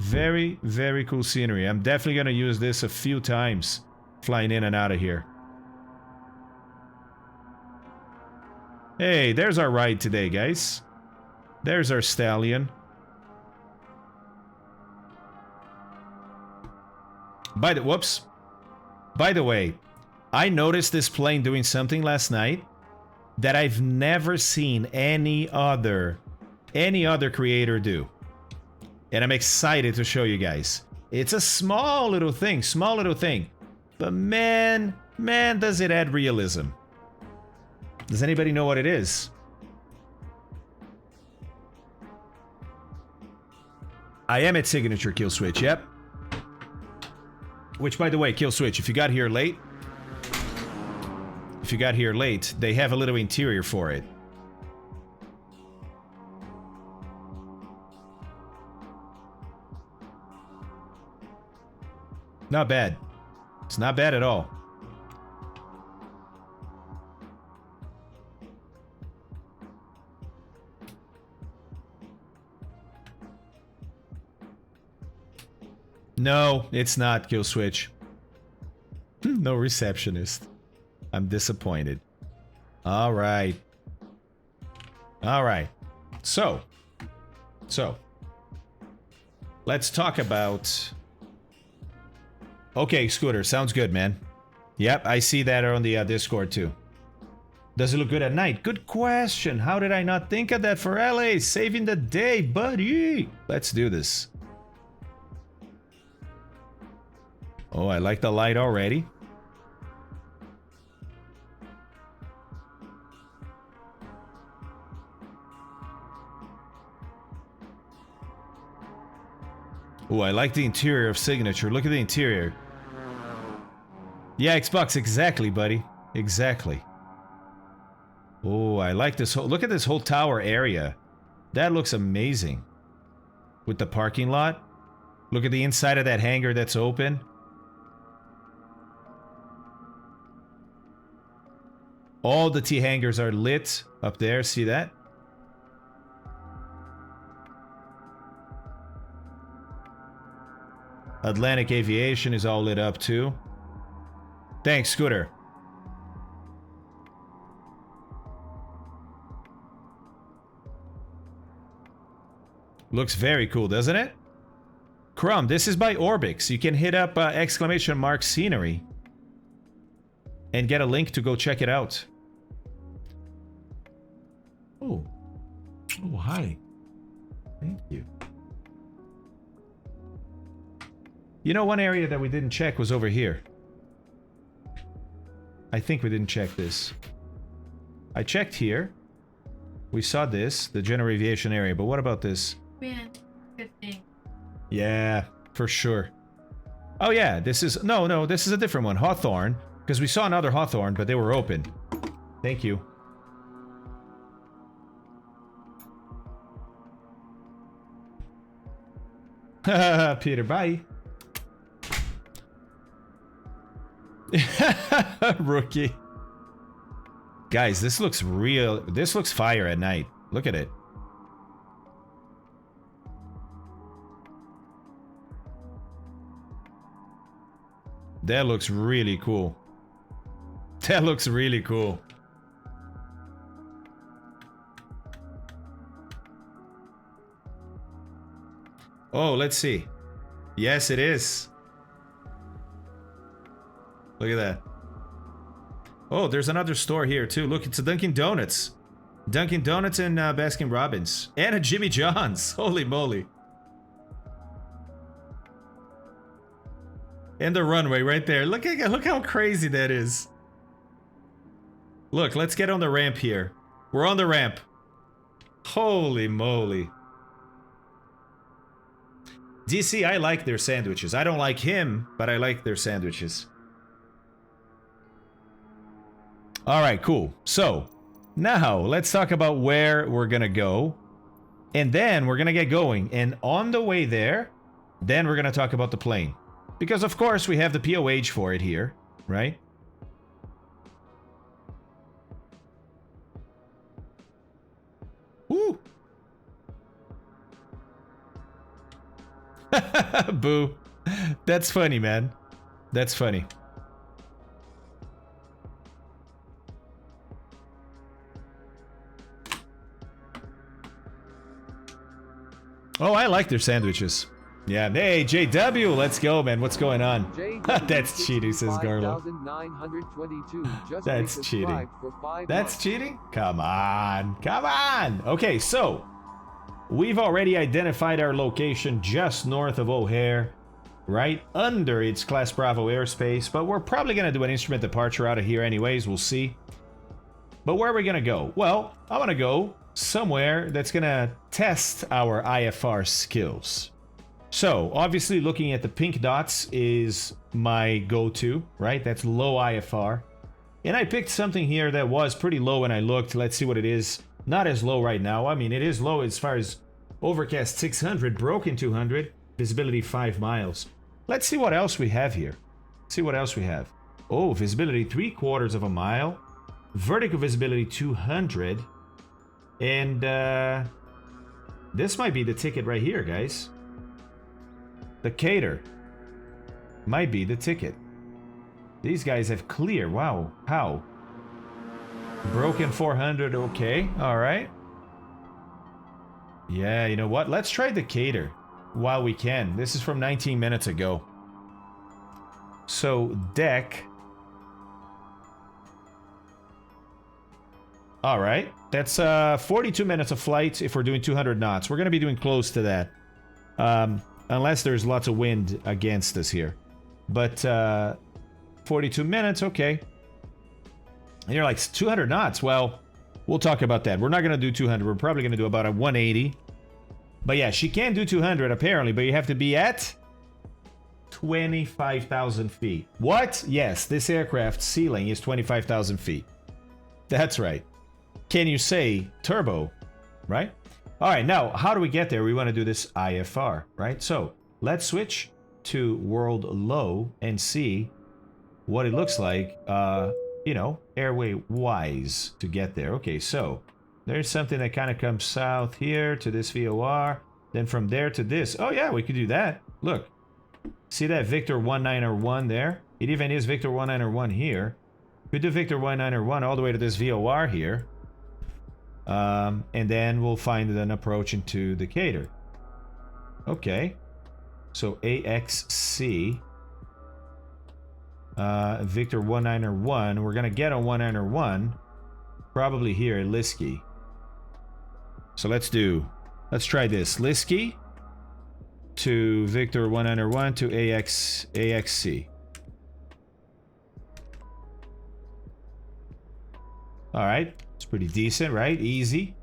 Very, very cool scenery. I'm definitely going to use this a few times flying in and out of here. Hey, there's our ride today, guys. There's our stallion. Whoops. By the way, I noticed this plane doing something last night that I've never seen any other creator do. And I'm excited to show you guys. It's a small little thing. But man, does it add realism. Does anybody know what it is? I am at Signature Kill Switch, yep. Which, by the way, Kill Switch, if you got here late, they have a little interior for it. Not bad. It's not bad at all. No, it's not Kill Switch. No receptionist. I'm disappointed. All right. So, let's talk about... Okay, Scooter, sounds good, man. Yep, I see that on the Discord too. Does it look good at night? Good question. How did I not think of that for LA? Saving the day, buddy. Let's do this. Oh, I like the light already. Oh, I like the interior of Signature. Look at the interior. Yeah, Xbox, exactly, buddy. Exactly. Oh, I like this whole... Look at this whole tower area. That looks amazing. With the parking lot. Look at the inside of that hangar that's open. All the T-hangars are lit up there. See that? Atlantic Aviation is all lit up too. Thanks, Scooter. Looks very cool, doesn't it? Crumb, this is by Orbix. You can hit up exclamation mark scenery and get a link to go check it out. Oh. Oh, hi. Thank you. You know, one area that we didn't check was over here. I think we didn't check this. I checked here. We saw this, the general aviation area, but what about this? Man, good thing. Yeah, for sure. Oh yeah, this is... No, this is a different one. Hawthorne. Because we saw another Hawthorne, but they were open. Thank you. Peter, bye. Rookie. Guys, this looks real. This looks fire at night. Look at it. That looks really cool. That looks really cool. Oh, let's see. Yes, it is. Look at that. Oh, there's another store here too. Look, it's a Dunkin' Donuts. Dunkin' Donuts and Baskin Robbins. And a Jimmy John's. Holy moly. And the runway right there. Look how crazy that is. Look, let's get on the ramp here. We're on the ramp. Holy moly. DC, I like their sandwiches. I don't like him, but I like their sandwiches. Alright, cool. So, now let's talk about where we're gonna go. And then we're gonna get going. And on the way there, then we're gonna talk about the plane. Because of course we have the POH for it here, right? Woo! Boo. That's funny, man. That's funny. Oh, I like their sandwiches. Yeah, hey, JW, let's go, man. What's going on? That's cheating, says Garlo. That's cheating. That's cheating? Come on. Come on. Okay, so we've already identified our location just north of O'Hare, right under its Class Bravo airspace, but we're probably going to do an instrument departure out of here anyways. We'll see. But where are we going to go? Well, I want to go somewhere that's going to test our IFR skills. So, obviously, looking at the pink dots is my go-to, right? That's low IFR. And I picked something here that was pretty low when I looked. Let's see what it is. Not as low right now. I mean, it is low as far as overcast 600, broken 200, visibility 5 miles. Let's see what else we have here. See what else we have. Oh, visibility 3/4 of a mile. Vertical visibility 200. And this might be the ticket right here, guys. The Cater might be the ticket. These guys have clear. Wow. How? Broken 400. Okay. All right. Yeah, you know what? Let's try the Cater while we can. This is from 19 minutes ago. So, deck. All right. That's 42 minutes of flight if we're doing 200 knots. We're going to be doing close to that. Unless there's lots of wind against us here. But 42 minutes, okay. And you're like, 200 knots? Well, we'll talk about that. We're not going to do 200. We're probably going to do about a 180. But yeah, she can do 200 apparently, but you have to be at 25,000 feet. What? Yes, this aircraft's ceiling is 25,000 feet. That's right. Can you say turbo, right? All right, now, how do we get there? We want to do this IFR, right? So, let's switch to world low and see what it looks like, you know, airway-wise to get there. Okay, so, there's something that kind of comes south here to this VOR, then from there to this. Oh, yeah, we could do that. Look, see that Victor 1901 there? It even is Victor 1901 here. We do Victor 1901 all the way to this VOR here. And then we'll find an approach into the Cater. Okay. So AXC. Victor 191. We're gonna get on 191. Probably here at Liski. So let's try this. Liski to Victor 191 to AXC. All right, it's pretty decent, right? Easy.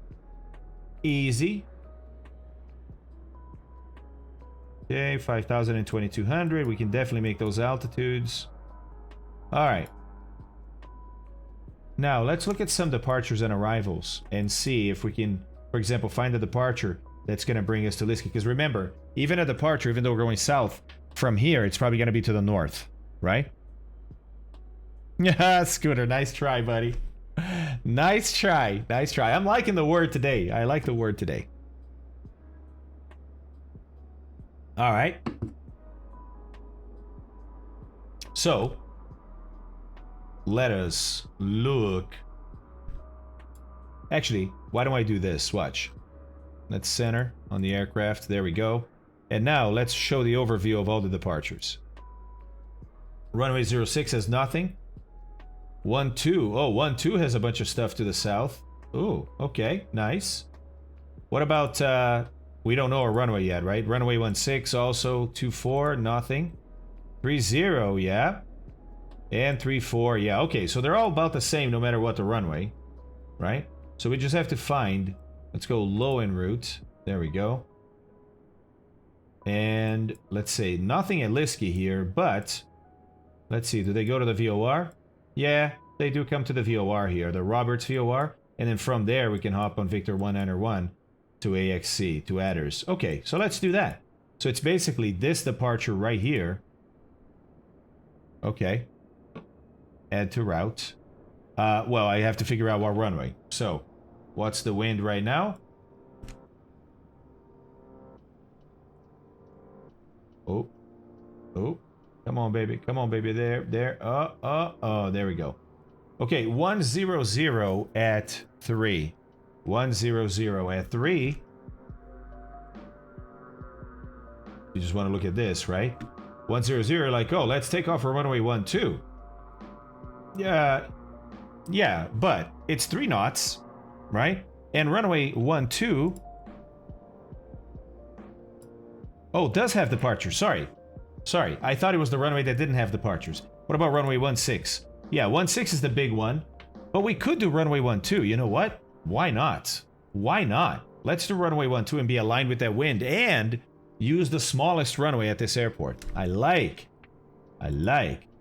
Okay, 5,000 and 2,200. We can definitely make those altitudes. All right. Now, let's look at some departures and arrivals and see if we can, for example, find a departure that's going to bring us to Liski. Because remember, even a departure, even though we're going south from here, it's probably going to be to the north, right? Yeah, Scooter, nice try, buddy. Nice try. I'm liking the word today. I like the word today. All right. So, let us look. Actually, why don't I do this? Watch. Let's center on the aircraft. There we go. And now let's show the overview of all the departures. Runway 06 has nothing. 12. Oh, 12 has a bunch of stuff to the south. Oh, okay. Nice. What about, we don't know our runway yet, right? Runway 16 also. 24, nothing. 30, yeah. And 34, yeah. Okay, so they're all about the same no matter what the runway, right? So we just have to find, let's go low en route. There we go. And let's say nothing at Liski here, but let's see, do they go to the VOR? Yeah, they do come to the VOR here, the Roberts VOR, and then from there we can hop on Victor 191 to AXC, to Adders. Okay, so let's do that. So it's basically this departure right here. Okay. Add to route. Well, I have to figure out what runway. So, what's the wind right now? Oh. Come on, baby. There. Oh, there we go. Okay, 100 at 3. 100 at 3. You just want to look at this, right? 100, like, oh, let's take off for runway 12. Yeah, but it's 3 knots, right? And runway 12. Oh, does have departures. Sorry. I thought it was the runway that didn't have departures. What about runway 16? Yeah, 16 is the big one. But we could do runway 12. You know what? Why not? Let's do runway 12 and be aligned with that wind and use the smallest runway at this airport. I like.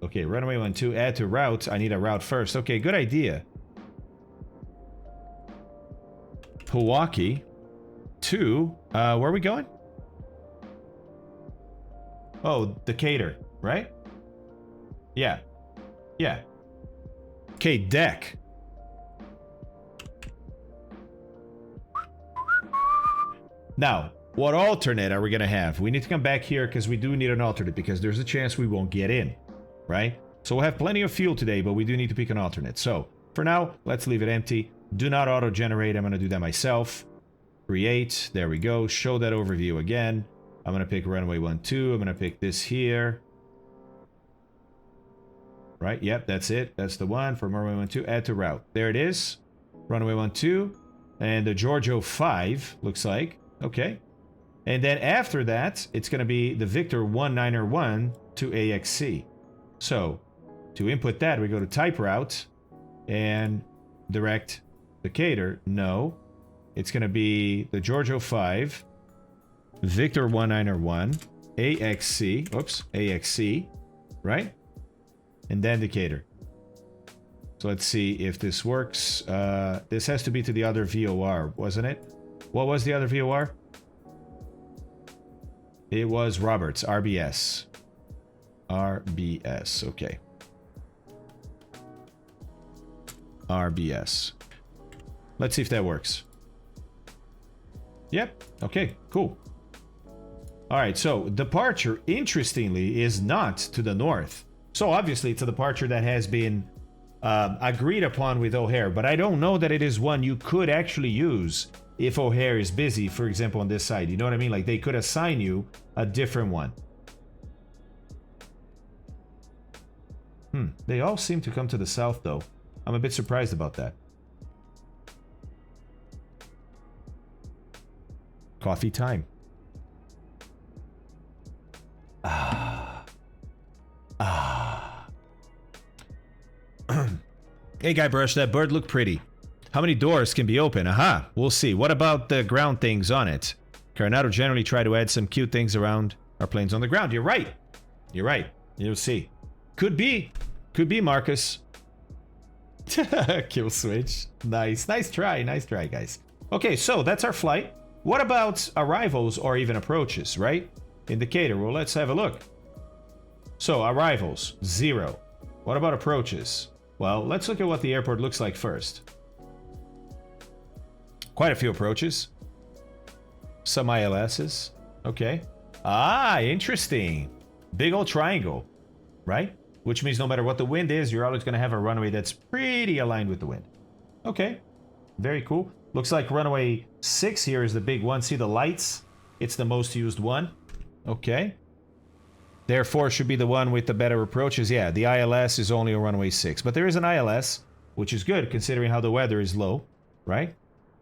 Okay, runway 12, add to route. I need a route first. Okay, good idea. Pewaukee to, where are we going? Oh, Decatur, right? Yeah. Okay, deck. Now, what alternate are we going to have? We need to come back here because we do need an alternate because there's a chance we won't get in, right? So we'll have plenty of fuel today, but we do need to pick an alternate. So, for now, let's leave it empty. Do not auto-generate. I'm going to do that myself. Create. There we go. Show that overview again. I'm going to pick runway 12. I'm going to pick this here. Right? Yep, that's it. That's the one for runway 12. Add to route. There it is. Runway 12. And the Giorgio 5, looks like. Okay. And then after that, it's going to be the Victor 191 to AXC. So, to input that, we go to type route and direct Decatur. No. It's going to be the Giorgio 5, Victor 191, AXC, right? And then Decatur. So let's see if this works. This has to be to the other VOR, wasn't it? What was the other VOR? It was Roberts, RBS. RBS, okay. RBS. Let's see if that works. Yep, okay, cool. Alright, so departure, interestingly, is not to the north. So obviously it's a departure that has been agreed upon with O'Hare, but I don't know that it is one you could actually use if O'Hare is busy, for example, on this side. You know what I mean? Like, they could assign you a different one. They all seem to come to the south, though. I'm a bit surprised about that. Coffee time. Hey, Guybrush, that bird looked pretty. How many doors can be open? Aha, we'll see. What about the ground things on it? Carenado generally try to add some cute things around our planes on the ground. You're right. You're right. You'll see. Could be. Could be, Marcus. Kill switch. Nice. Nice try. Nice try, guys. Okay, so that's our flight. What about arrivals or even approaches, right? Indicator. Well, let's have a look. So, arrivals, 0. What about approaches? Well, let's look at what the airport looks like first. Quite a few approaches. Some ILSs. Okay. Ah, interesting. Big old triangle, right? Which means no matter what the wind is, you're always going to have a runway that's pretty aligned with the wind. Okay. Very cool. Looks like runway 6 here is the big one. See the lights? It's the most used one. Okay. Therefore, should be the one with the better approaches. Yeah, the ILS is only on runway 6. But there is an ILS, which is good considering how the weather is low, right?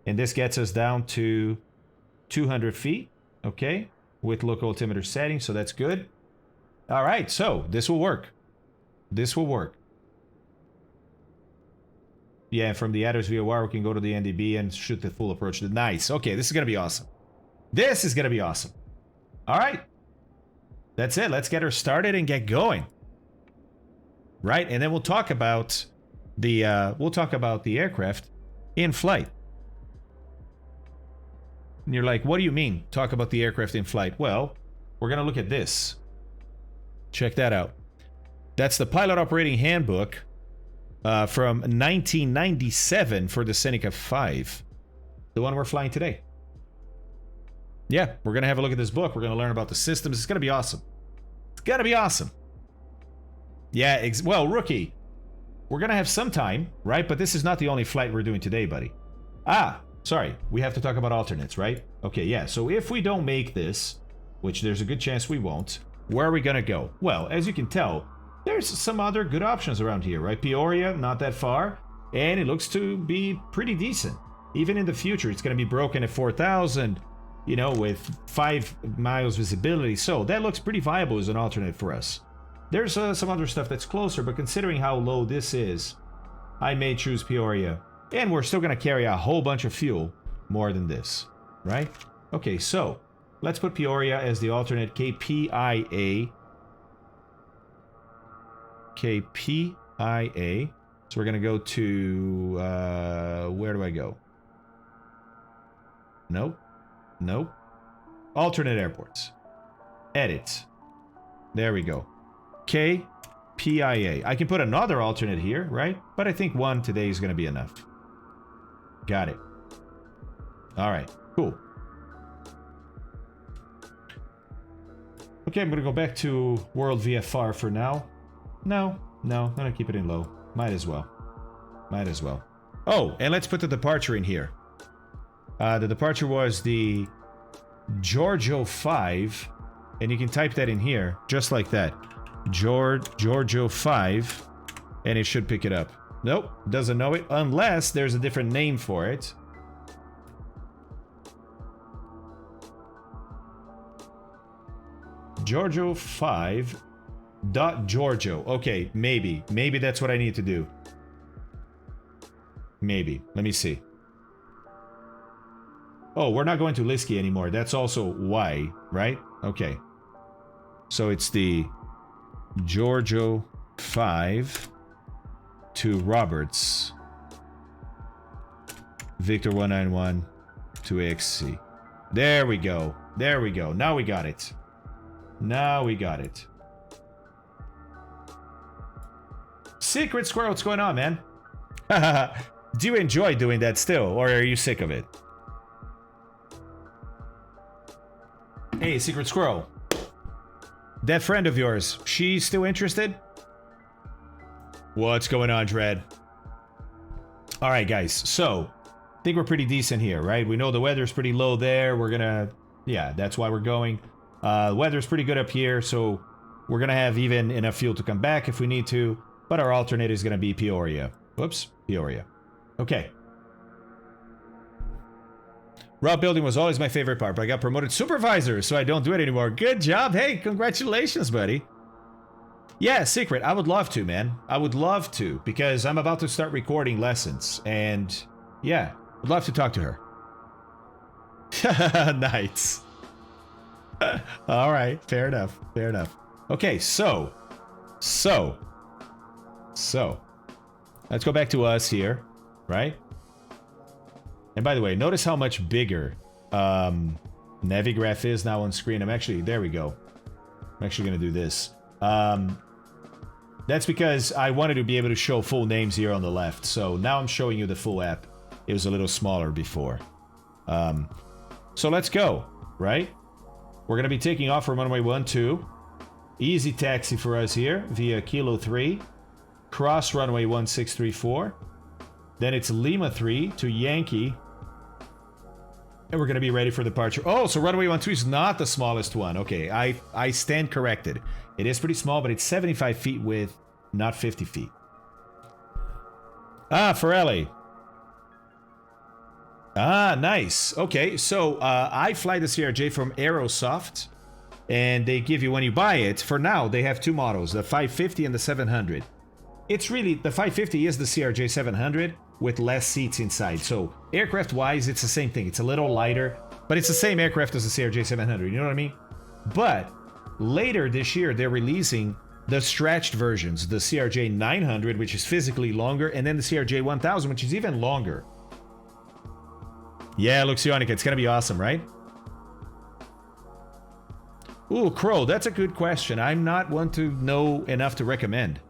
And this gets us down to 200 feet, okay? With local altimeter setting, so that's good. All right, so this will work. This will work. Yeah, from the Adders VOR, we can go to the NDB and shoot the full approach. Nice. Okay, this is going to be awesome. This is going to be awesome. All right. That's it. Let's get her started and get going. Right? And then we'll talk about the aircraft in flight. And you're like, what do you mean? Talk about the aircraft in flight? Well, we're going to look at this. Check that out. That's the Pilot Operating Handbook from 1997 for the Seneca 5. The one we're flying today. Yeah, we're going to have a look at this book. We're going to learn about the systems. It's going to be awesome. It's going to be awesome. Yeah, well, rookie, we're going to have some time, right? But this is not the only flight we're doing today, buddy. Ah, sorry. We have to talk about alternates, right? Okay, yeah. So if we don't make this, which there's a good chance we won't, where are we going to go? Well, as you can tell, there's some other good options around here, right? Peoria, not that far, and it looks to be pretty decent. Even in the future, it's going to be broken at 4,000, you know, with 5 miles visibility. So that looks pretty viable as an alternate for us. There's some other stuff that's closer, but considering how low this is, I may choose Peoria. And we're still going to carry a whole bunch of fuel more than this, right? Okay, so let's put Peoria as the alternate. KPIA. KPIA. So we're going to go to, where do I go? Nope. Nope. Alternate airports. Edit. There we go. KPIA. I can put another alternate here, right? But I think one today is going to be enough. Got it. All right. Cool. Okay, I'm going to go back to World VFR for now. No, I'm going to keep it in low. Might as well. Might as well. Oh, and let's put the departure in here. The departure was the Giorgio 5, and you can type that in here, just like that. Giorgio 5, and it should pick it up. Nope, doesn't know it, unless there's a different name for it. Giorgio 5 dot Giorgio. Okay, maybe that's what I need to do. Maybe. Let me see. Oh, we're not going to Liski anymore. That's also Y, right? Okay. So it's the Giorgio 5 to Roberts. Victor 191 to AXC. There we go. There we go. Now we got it. Now we got it. Secret Squirrel, what's going on, man? Do you enjoy doing that still, or are you sick of it? Hey, Secret Squirrel. That friend of yours, she's still interested? What's going on, Dread? Alright, guys, so think we're pretty decent here, right? We know the weather's pretty low there. We're gonna, yeah, that's why we're going. The weather's pretty good up here, so we're gonna have even enough fuel to come back if we need to. But our alternate is gonna be Peoria. Whoops, Peoria. Okay. Route building was always my favorite part, but I got promoted supervisor, so I don't do it anymore. Good job. Hey, congratulations, buddy. Yeah, Secret, I would love to, man. I would love to, because I'm about to start recording lessons, and yeah, I'd love to talk to her. Nice. All right, fair enough, fair enough. Okay, so, let's go back to us here, right? And by the way, notice how much bigger Navigraph is now on screen. There we go. I'm actually going to do this. That's because I wanted to be able to show full names here on the left. So now I'm showing you the full app. It was a little smaller before. So let's go, right? We're going to be taking off from runway 12. Easy taxi for us here via Kilo 3. Cross runway 1634. Then it's Lima 3 to Yankee. And we're going to be ready for departure. Oh, so runway 12 is not the smallest one. Okay, I stand corrected. It is pretty small, but it's 75 feet width, not 50 feet. Ah, Forelli. Ah, nice. Okay, so I fly the CRJ from Aerosoft. And they give you, when you buy it, for now, they have two models, the 550 and the 700. It's really, the 550 is the CRJ 700 with less seats inside. So aircraft-wise, it's the same thing. It's a little lighter, but it's the same aircraft as the CRJ 700, you know what I mean? But later this year, they're releasing the stretched versions, the CRJ 900, which is physically longer, and then the CRJ 1000, which is even longer. Yeah, Luxionica, it's gonna be awesome, right? Ooh, Crow, that's a good question. I'm not one to know enough to recommend.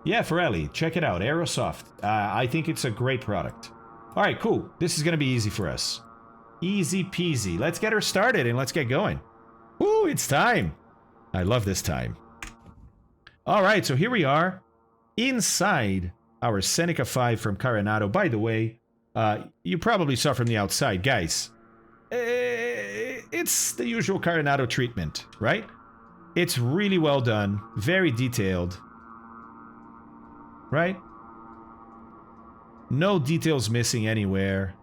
Yeah, Forelli, check it out, Aerosoft. I think it's a great product. All right, cool. This is gonna be easy for us. Easy peasy. Let's get her started and let's get going. Ooh, it's time. I love this time. All right, so here we are inside our Seneca 5 from Carenado. By the way, you probably saw from the outside, guys. It's the usual Carenado treatment, right? It's really well done, very detailed, right? No details missing anywhere.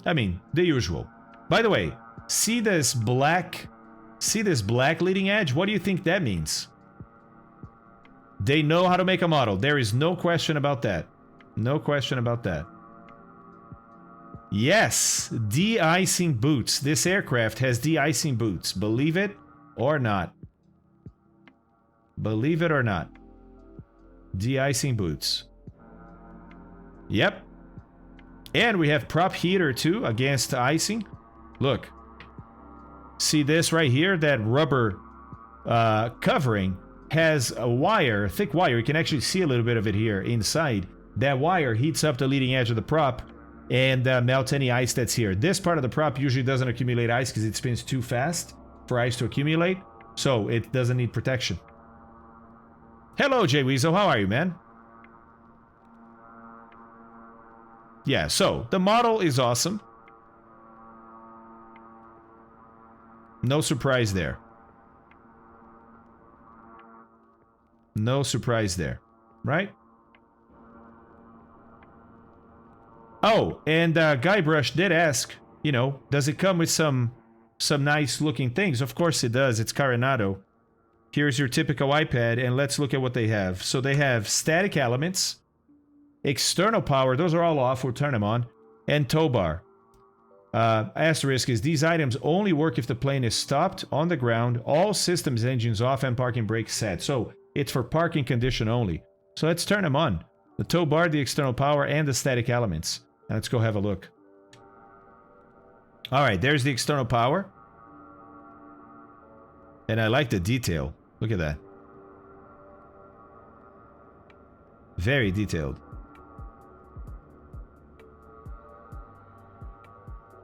I mean, the usual. By the way, see this black leading edge? What do you think that means? They know how to make a model. There is no question about that. No question about that. Yes, De-Icing Boots. This aircraft has De-Icing Boots. Believe it or not. Believe it or not. De-Icing Boots. Yep. And we have prop heater too against icing. Look. See this right here? That rubber covering has a wire, a thick wire. You can actually see a little bit of it here inside. That wire heats up the leading edge of the prop and melts any ice that's here. This part of the prop usually doesn't accumulate ice because it spins too fast for ice to accumulate. So it doesn't need protection. Hello, Jay Weasel. How are you, man? Yeah, so the model is awesome. No surprise there. No surprise there, right? Oh, and Guybrush did ask, you know, does it come with some nice looking things? Of course it does. It's Carenado. Here's your typical iPad, and let's look at what they have. So they have static elements, external power, those are all off, we'll turn them on, and tow bar. Asterisk is these items only work if the plane is stopped on the ground, all systems engines off, and parking brakes set. So it's for parking condition only. So let's turn them on. The tow bar, the external power, and the static elements. And let's go have a look. Alright, there's the external power. And I like the detail. Look at that. Very detailed.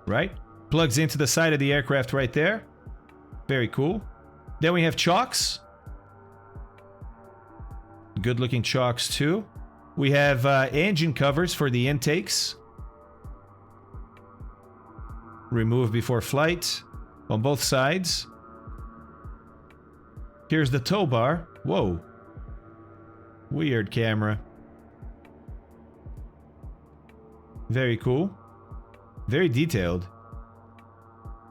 Right? Plugs into the side of the aircraft right there. Very cool. Then we have chocks. Good looking chocks too. We have engine covers for the intakes. Remove before flight on both sides. Here's the tow bar. Whoa. Weird camera. Very cool. Very detailed.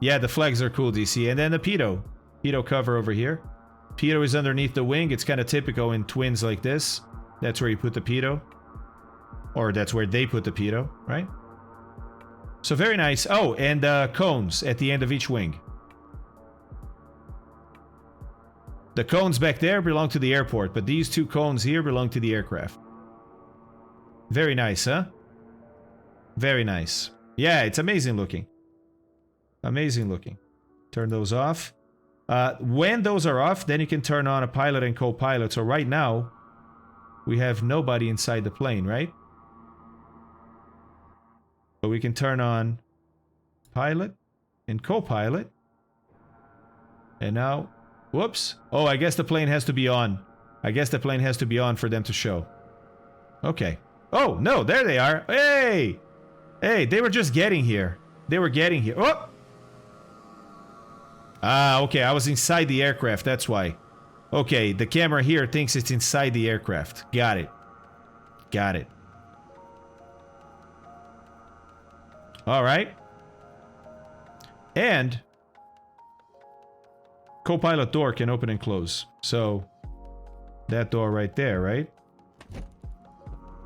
Yeah, the flags are cool, DC. And then the pitot. Pitot cover over here. Pitot is underneath the wing. It's kind of typical in twins like this. That's where you put the pitot. Or that's where they put the pitot, right? So very nice. Oh, and cones at the end of each wing. The cones back there belong to the airport, but these two cones here belong to the aircraft. Very nice, huh? Very nice. Yeah, it's amazing looking. Amazing looking. Turn those off. When those are off, then you can turn on a pilot and co-pilot. So right now, we have nobody inside the plane, right? But we can turn on pilot and co-pilot. And now, whoops. Oh, I guess the plane has to be on. I guess the plane has to be on for them to show. Okay. Oh, no, there they are. Hey! Hey, they were just getting here. They were getting here. Oh! Ah, okay, I was inside the aircraft, that's why. Okay, the camera here thinks it's inside the aircraft. Got it. Got it. Alright. And co-pilot door can open and close. So, that door right there, right?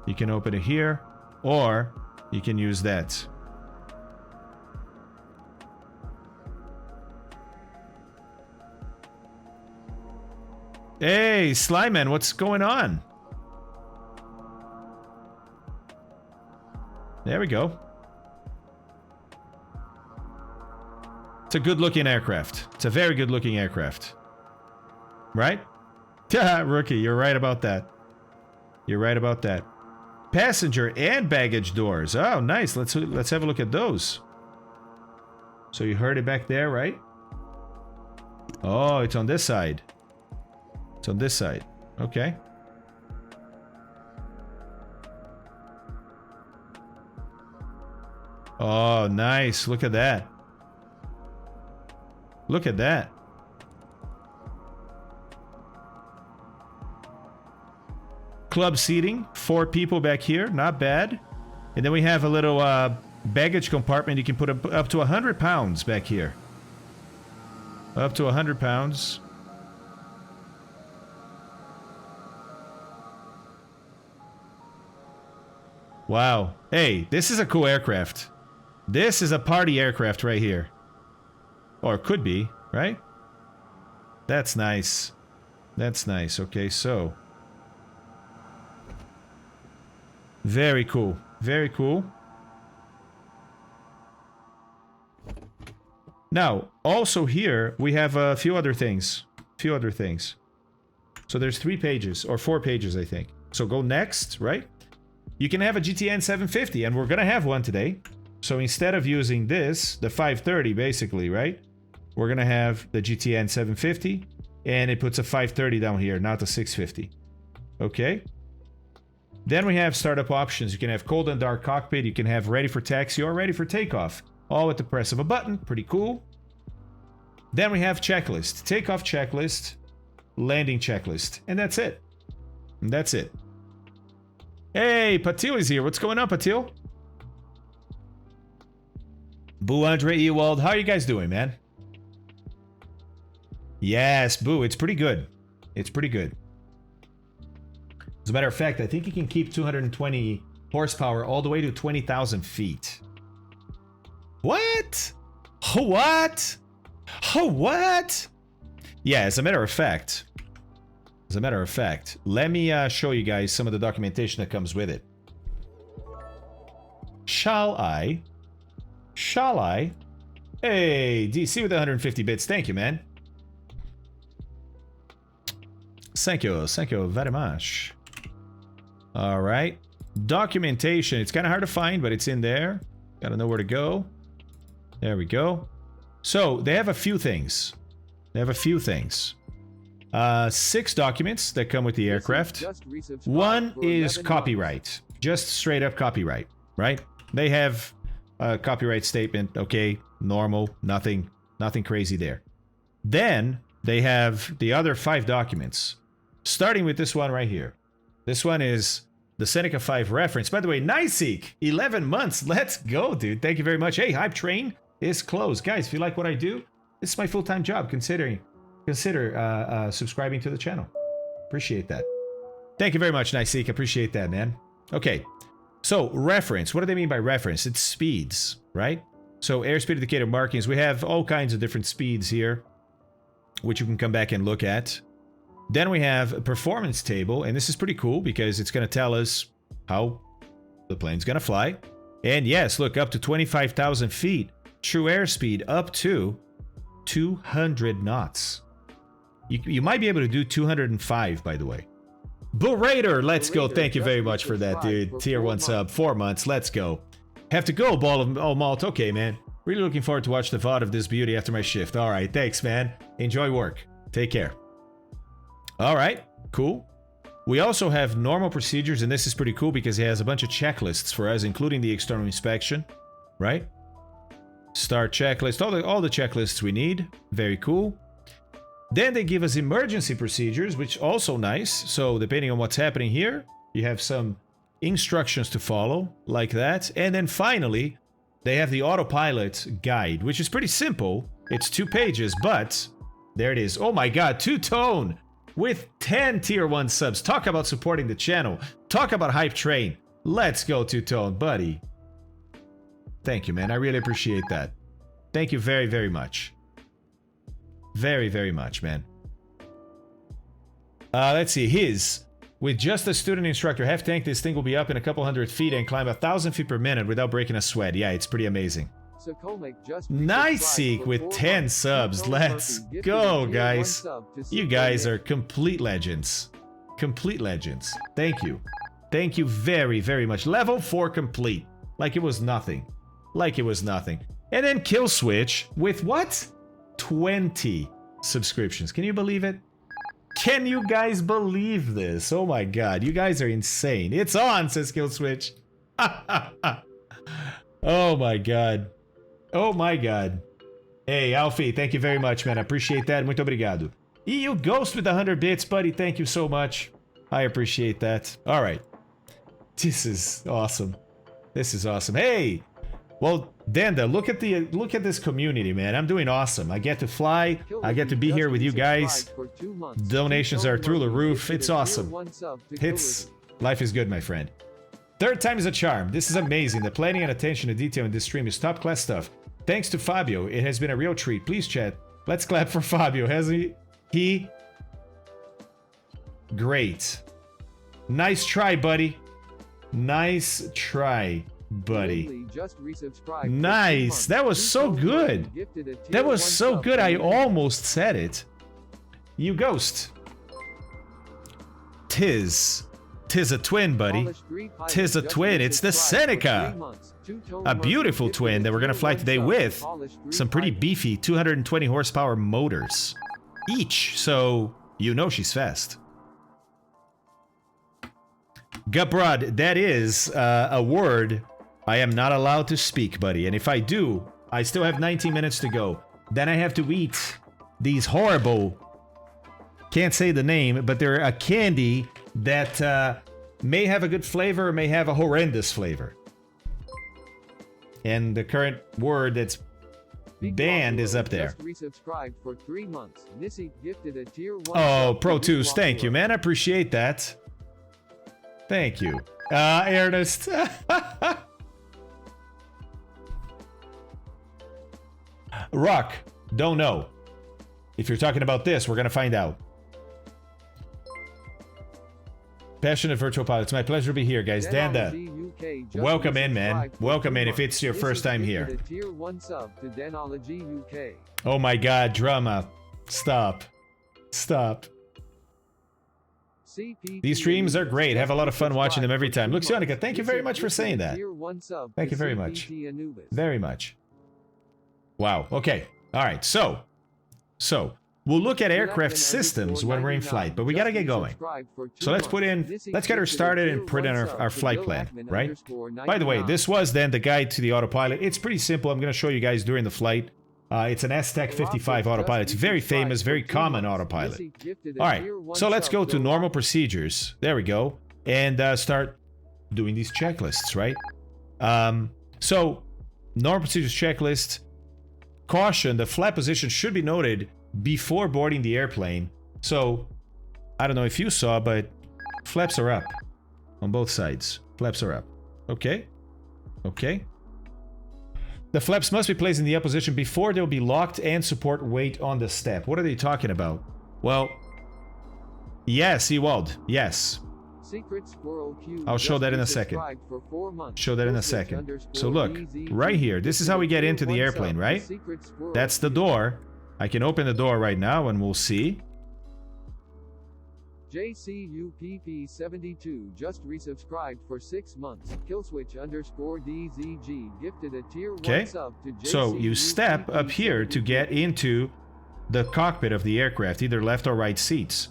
You can open it here, or you can use that. Hey, Slyman, what's going on? There we go. It's a good-looking aircraft. It's a very good-looking aircraft. Right? Rookie, you're right about that. You're right about that. Passenger and baggage doors. Oh, nice. Let's have a look at those. So you heard it back there, right? Oh, it's on this side. It's on this side. Okay. Oh, nice. Look at that. Look at that. Club seating. 4 people back here. Not bad. And then we have a little baggage compartment. You can put up to 100 pounds back here. Up to 100 pounds. Wow. Hey, this is a cool aircraft. This is a party aircraft right here. Or it could be, right? That's nice. That's nice. Okay, so. Very cool. Very cool. Now, also here, we have a few other things. So there's 3 pages, or 4 pages, I think. So go next, right? You can have a GTN 750, and we're gonna have one today. So instead of using this, the 530 basically, right? We're gonna have the GTN 750, and it puts a 530 down here, not the 650. Okay? Then we have startup options. You can have cold and dark cockpit, you can have ready for taxi or ready for takeoff. All at the press of a button, pretty cool. Then we have checklist, takeoff checklist, landing checklist, and that's it. And that's it. Hey, Patil is here. What's going on, Patil? Boo, Andre, Ewald, how are you guys doing, man? Yes, Boo, it's pretty good. It's pretty good. As a matter of fact, I think you can keep 220 horsepower all the way to 20,000 feet. What? What? What? Yeah, as a matter of fact, let me show you guys some of the documentation that comes with it. Shall I? Hey, DC with 150 bits. Thank you, man. Thank you very much. All right. Documentation. It's kind of hard to find, but it's in there. Gotta know where to go. There we go. So, they have a few things. 6 documents that come with the aircraft. Just resubscribed One for is 11 copyright. Just straight up copyright, right? They have a copyright statement, okay, normal, nothing crazy there. Then they have the other 5 documents, starting with this one right here. This one is the Seneca 5 reference. By the way, Niceek, 11 months. Let's go, dude. Thank you very much. Hey, Hype Train is closed. Guys, if you like what I do, this is my full-time job. Consider subscribing to the channel. Appreciate that. Thank you very much, Niceek. Appreciate that, man. Okay, so reference. What do they mean by reference? It's speeds, right? So airspeed indicator markings. We have all kinds of different speeds here, which you can come back and look at. Then we have a performance table, and this is pretty cool because it's going to tell us how the plane's going to fly. And yes, look, up to 25,000 feet. True airspeed up to 200 knots. You might be able to do 205, by the way. Berator, let's go. Thank you very much for that, dude. Tier 1 sub, 4 months. Let's go. Have to go, Ball of Malt. Okay, man. Really looking forward to watch the VOD of this beauty after my shift. All right, thanks, man. Enjoy work. Take care. All right, cool. We also have normal procedures, and this is pretty cool because it has a bunch of checklists for us, including the external inspection, right? Start checklist, all the checklists we need. Very cool. Then they give us emergency procedures, which also nice. So depending on what's happening here, you have some instructions to follow, like that. And then finally, they have the autopilot guide, which is pretty simple. It's 2 pages, but there it is. Oh my god, Two-Tone with 10 tier 1 subs. Talk about supporting the channel. Talk about Hype Train. Let's go, Two-Tone, buddy. Thank you, man. I really appreciate that. Thank you very, very much. Very, very much, man. Let's see. With just a student instructor half tank, this thing will be up in a couple hundred feet and climb 1,000 feet per minute without breaking a sweat. Yeah, it's pretty amazing. Niceek with 10 subs. Let's go, guys. You guys are complete legends. Complete legends. Thank you. Thank you very, very much. Level 4 complete. Like it was nothing. Like it was nothing. And then Kill Switch with what? 20 subscriptions. Can you believe it? Can you guys believe this? Oh my god, you guys are insane. It's on, says Kill Switch. Oh my god. Oh my god. Hey, Alfie, thank you very much, man. I appreciate that. Muito obrigado. EU Ghost with 100 bits, buddy. Thank you so much. I appreciate that. All right. This is awesome. This is awesome. Hey! Well, Danda, look at this community, man. I'm doing awesome. I get to fly. I get to be here with you guys. Donations are through the roof. It's awesome. Life is good, my friend. 3rd time is a charm. This is amazing. The planning and attention to detail in this stream is top class stuff. Thanks to Fabio, it has been a real treat. Please, chat. Let's clap for Fabio. Hasn't he? Great. Nice try, buddy. Nice try, buddy. Nice. That was so good. That was so good. I almost said it. You Ghost. Tis a twin, buddy. Tis a twin. It's the Seneca. A beautiful twin that we're gonna fly today with some pretty beefy 220 horsepower motors each. So you know she's fast. Gubrod, that is a word I am not allowed to speak, buddy. And if I do, I still have 19 minutes to go. Then I have to eat these horrible... Can't say the name, but they're a candy that may have a good flavor or may have a horrendous flavor. And the current word that's banned is up there. Oh, Pro2s, thank you, man. I appreciate that. Thank you. Ernest. Rock, don't know. If you're talking about this, we're gonna find out. Passionate virtual pilot. It's my pleasure to be here, guys. Danda, welcome in, man. Welcome in if it's your first time here. Oh my god, drama. Stop. Stop. These streams are great. Have a lot of fun watching them every time. Luxionica, thank you very much for saying that. Thank you very much. Very much. Wow. Okay. All right. So We'll look at aircraft systems when we're in flight, but we gotta get going. So let's get her started and put in our flight plan, right? By the way, this was then the guide to the autopilot. It's pretty simple. I'm gonna show you guys during the flight. It's an STEC 55 autopilot. It's very famous, very common autopilot. All right, so let's go to normal procedures. There we go. And start doing these checklists, right? So, normal procedures checklist. Caution, the flap position should be noted before boarding the airplane. So, I don't know if you saw, but flaps are up on both sides. Flaps are up. Okay. Okay. The flaps must be placed in the up position before they'll be locked and support weight on the step. What are they talking about? Well, yes, Ewald. Yes. I'll show that in a second. Show that in a second. So look, right here, this is how we get into the airplane, right? That's the door. I can open the door right now and we'll see. JCUPP72 just resubscribed for 6 months. Killswitch_DZG gifted a tier 1 sub to JCUPP. So you step up here to get into the cockpit of the aircraft, either left or right seats.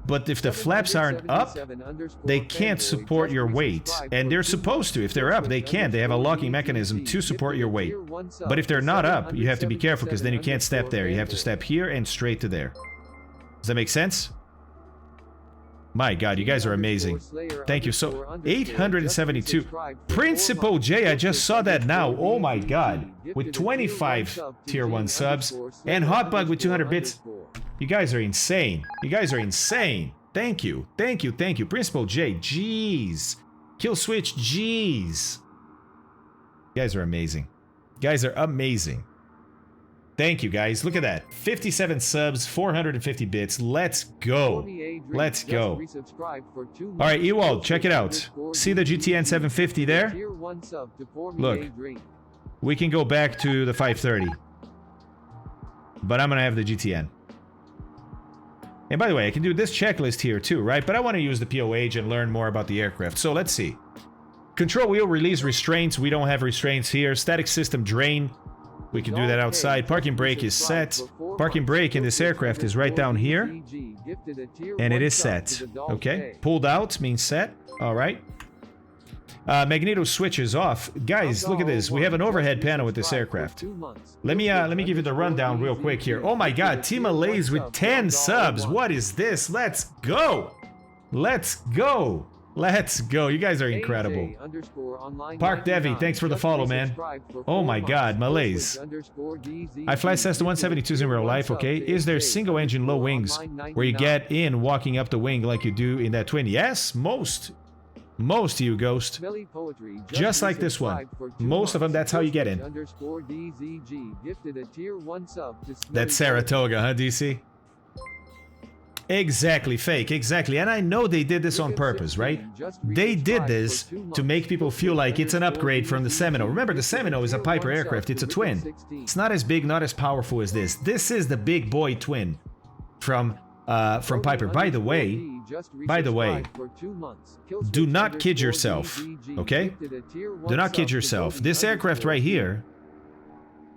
But if the flaps aren't up, they can't support your weight. And they're supposed to. If they're up, they can. They have a locking mechanism to support your weight. But if they're not up, you have to be careful because then you can't step there. You have to step here and straight to there. Does that make sense? My God, you guys are amazing. Thank you. So, 872. Principal J, I just saw that now. Oh my God. With 25 tier 1 subs. And Hotbug with 200 bits. You guys are insane. You guys are insane. Thank you. Thank you. Thank you. Principal J, jeez. Kill Switch, jeez. You guys are amazing. You guys are amazing. Thank you, guys. Look at that. 57 subs, 450 bits. Let's go. Let's go. All right, Ewald, check it out. See the GTN 750 there? Look, we can go back to the 530. But I'm going to have the GTN. And by the way, I can do this checklist here too, right? But I want to use the POH and learn more about the aircraft. So let's see. Control wheel release restraints. We don't have restraints here. Static system drain. We can do that outside. Parking brake is set. Parking brake in this aircraft is right down here. And it is set. Okay. Pulled out means set. All right. Magneto switch is off. Guys, look at this. We have an overhead panel with this aircraft. Let me give you the rundown real quick here. Oh my God, Team Malays with 10 subs. What is this? Let's go. Let's go. Let's go. You guys are incredible. Park Devi, thanks for the follow, man. Oh my God, Malays. I fly Cessna 172s in real life, okay? Is there single engine low wings where you get in walking up the wing like you do in that twin? Yes, most you Ghost. Just like this one. Most of them, that's how you get in. That's Saratoga, huh, DC? Exactly, fake, exactly. And I know they did this on purpose, right? They did this to make people feel like it's an upgrade from the Seminole. Remember, the Seminole is a Piper aircraft. It's a twin. It's not as big, not as powerful as this. This is the big boy twin from Piper. By the way, do not kid yourself, okay? Do not kid yourself. This aircraft right here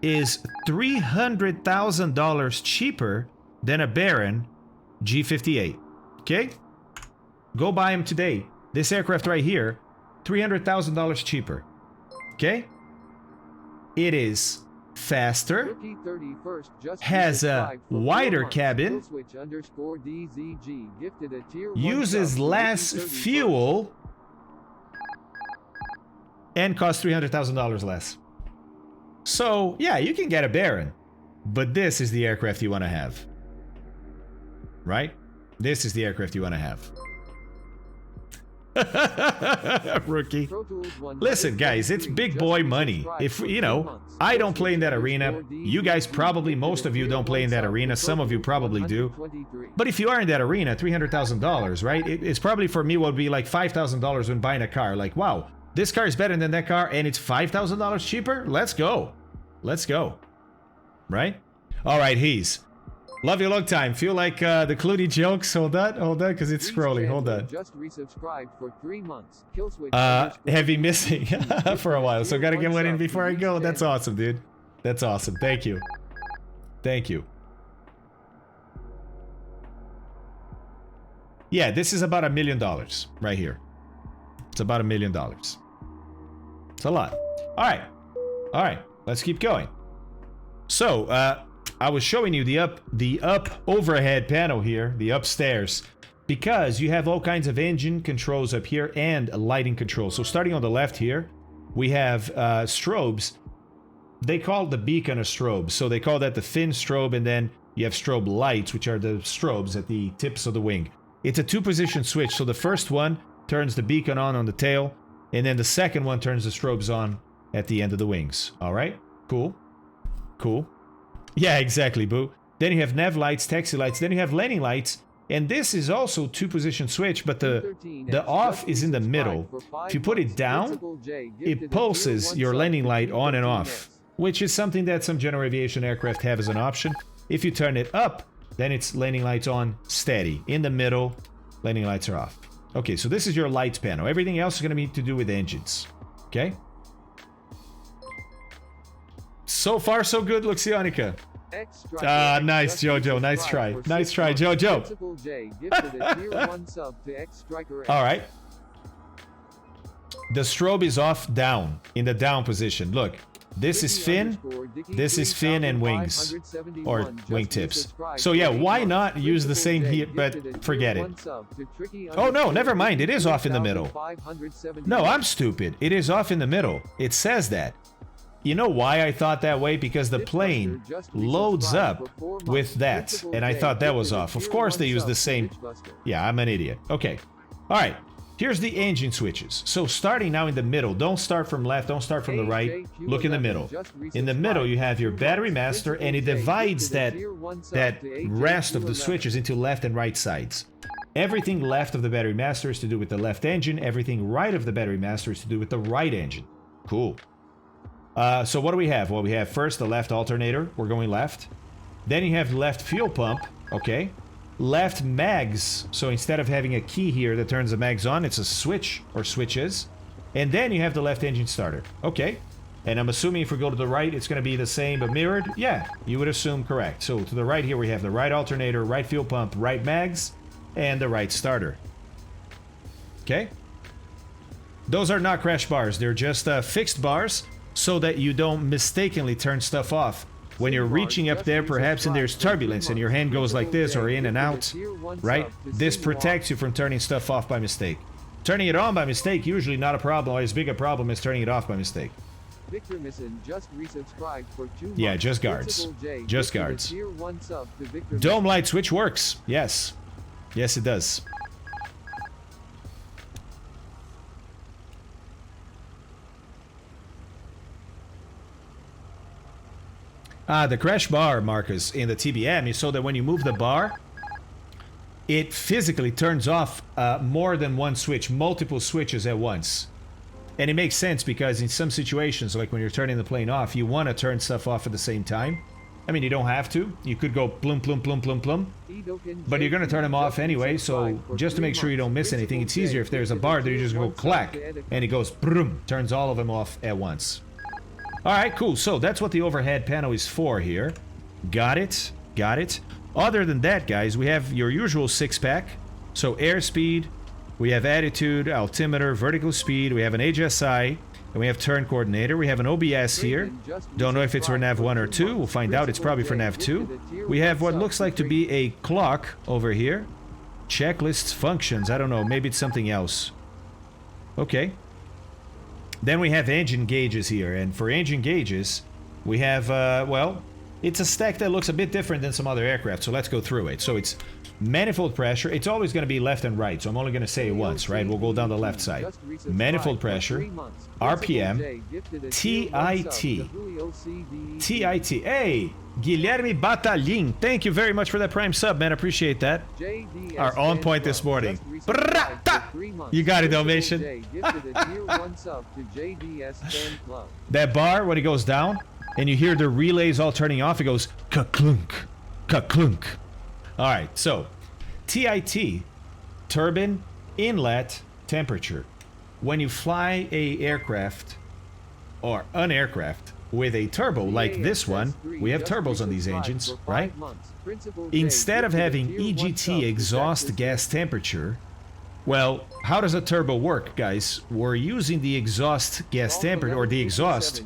is $300,000 cheaper than a Baron G58, okay? Go buy him today. This aircraft right here, $300,000 cheaper, okay? It is faster, has a wider cabin, uses less fuel, and costs $300,000 less. So, yeah, you can get a Baron, but this is the aircraft you want to have. Right? This is the aircraft you want to have. Rookie. Listen, guys, it's big boy money. If, you know, I don't play in that arena. You guys probably, most of you don't play in that arena. Some of you probably do. But if you are in that arena, $300,000, right? It's probably for me what would be like $5,000 when buying a car. Like, wow, this car is better than that car and it's $5,000 cheaper? Let's go. Let's go. Right? All right, he's. Love you long time. Feel like the Clooney jokes. Hold on, because it's scrolling. Hold on. Just resubscribed for 3 months. Heavy missing for a while, so gotta get one in before I go. That's awesome, dude. That's awesome. Thank you. Thank you. Yeah, this is about $1 million right here. It's about $1 million. It's a lot. All right, let's keep going. So, I was showing you the up overhead panel here, the upstairs, because you have all kinds of engine controls up here and lighting controls. So starting on the left here, we have strobes. They call the beacon a strobe, so they call that the fin strobe, and then you have strobe lights, which are the strobes at the tips of the wing. It's a 2-position switch, so the first one turns the beacon on the tail, and then the second one turns the strobes on at the end of the wings. All right? Cool. Cool. Yeah, exactly, boo. Then you have nav lights, taxi lights, then you have landing lights, and this is also 2-position switch, but the off is in the middle. If you put it down, it pulses your landing light on and off, which is something that some general aviation aircraft have as an option. If you turn it up, then it's landing lights on steady. In the middle, landing lights are off. Okay, so this is your lights panel. Everything else is going to be to do with engines. Okay? So far, so good, Luxionica. Ah, nice, Jojo. Nice try. Nice try, Jojo. All right. The strobe is off down, in the down position. Look, this is fin and wings, or wingtips. So yeah, why not use the same here, but forget it. Oh no, never mind, it is off in the middle. No, I'm stupid. It is off in the middle. It says that. You know why I thought that way? Because the plane loads up with that, and I thought that was off. Of course they use the same... Yeah, I'm an idiot. Okay. All right. Here's the engine switches. So starting now in the middle, don't start from left, don't start from the right, look in the middle. In the middle you have your battery master, and it divides that rest of the switches into left and right sides. Everything left of the battery master is to do with the left engine, everything right of the battery master is to do with the right engine. Cool. So what do we have? Well, we have first the left alternator, we're going left. Then you have left fuel pump, okay. Left mags, so instead of having a key here that turns the mags on, it's a switch or switches. And then you have the left engine starter, okay. And I'm assuming if we go to the right, it's going to be the same but mirrored. Yeah, you would assume correct. So to the right here, we have the right alternator, right fuel pump, right mags, and the right starter. Okay. Those are not crash bars, they're just fixed bars so that you don't mistakenly turn stuff off. When you're reaching up there, perhaps, and there's turbulence and your hand goes like this or in and out, right? This protects you from turning stuff off by mistake. Turning it on by mistake, usually not a problem, or as big a problem as turning it off by mistake. Yeah, just guards. Just guards. Dome light switch works. Yes. Yes, it does. The crash bar, Marcus, in the TBM is so that when you move the bar, it physically turns off more than one switch, multiple switches at once. And it makes sense because in some situations, like when you're turning the plane off, you want to turn stuff off at the same time. I mean, you don't have to. You could go plum, plum, plum, plum, plum. But you're going to turn them off anyway, so just to make sure you don't miss anything, it's easier if there's a bar that you just go clack, and it goes brum, turns all of them off at once. Alright, cool. So that's what the overhead panel is for here. Got it. Got it. Other than that, guys, we have your usual six-pack. So airspeed, we have attitude, altimeter, vertical speed, we have an HSI, and we have turn coordinator. We have an OBS here. Don't know if it's for nav 1 or 2. We'll find out. It's probably for nav 2. We have what looks like to be a clock over here. Checklists, functions. I don't know. Maybe it's something else. Okay. Then we have engine gauges here, and for engine gauges, we have, well, it's a stack that looks a bit different than some other aircraft, so let's go through it. So it's manifold pressure. It's always going to be left and right, so I'm only going to say it once, right? We'll go down the left side. Manifold pressure, RPM, TIT. TIT. Hey, Guilherme Batalhin, thank you very much for that Prime sub, man. Appreciate that. Are on point this morning. You got it, Dalmatian. That bar, when it goes down, and you hear the relays all turning off, it goes ka-clunk, ka-clunk. Alright, so, TIT, turbine, inlet, temperature. When you fly a aircraft, or an aircraft, with a turbo like this one. We have turbos on these engines, right? Instead of having EGT exhaust gas temperature, well, how does a turbo work, guys? We're using the exhaust gas temperature, or the exhaust,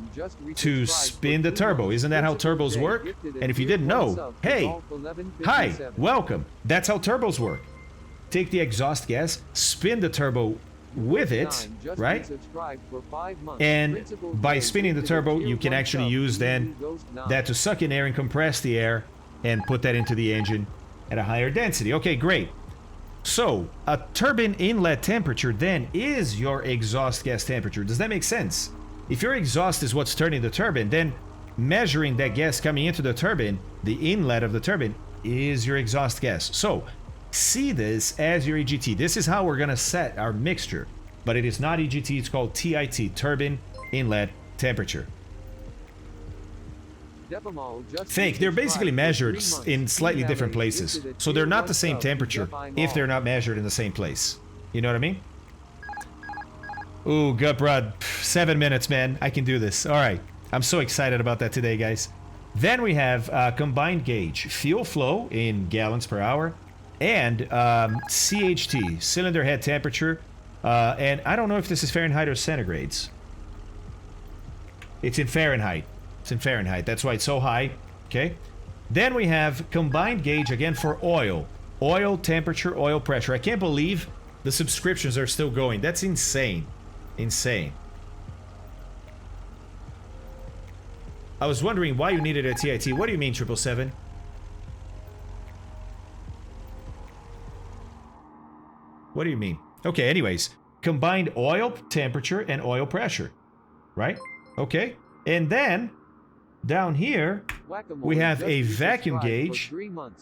to spin the turbo. Isn't that how turbos work? And if you didn't know, hey, hi, welcome. That's how turbos work. Take the exhaust gas, spin the turbo with it, right? And by spinning the turbo, you can actually use then that to suck in air and compress the air and put that into the engine at a higher density. Okay, great. So, a turbine inlet temperature then is your exhaust gas temperature. Does that make sense? If your exhaust is what's turning the turbine, then measuring that gas coming into the turbine, the inlet of the turbine, is your exhaust gas. So, see this as your EGT. This is how we're going to set our mixture. But it is not EGT, it's called TIT, turbine inlet temperature. Fake, they're basically measured in slightly different places. So they're not the same temperature if they're not measured in the same place. You know what I mean? Ooh, Guprod, 7 minutes, man. I can do this. All right. I'm so excited about that today, guys. Then we have combined gauge, fuel flow in gallons per hour, and CHT, cylinder head temperature. And I don't know if this is Fahrenheit or centigrades. It's in Fahrenheit. It's in Fahrenheit. That's why it's so high. Okay. Then we have combined gauge again for oil. Oil temperature, oil pressure. I can't believe the subscriptions are still going. That's insane. Insane. I was wondering why you needed a TIT. What do you mean, 777? What do you mean? Okay, anyways. Combined oil temperature and oil pressure. Right? Okay. And then down here, we have a vacuum gauge,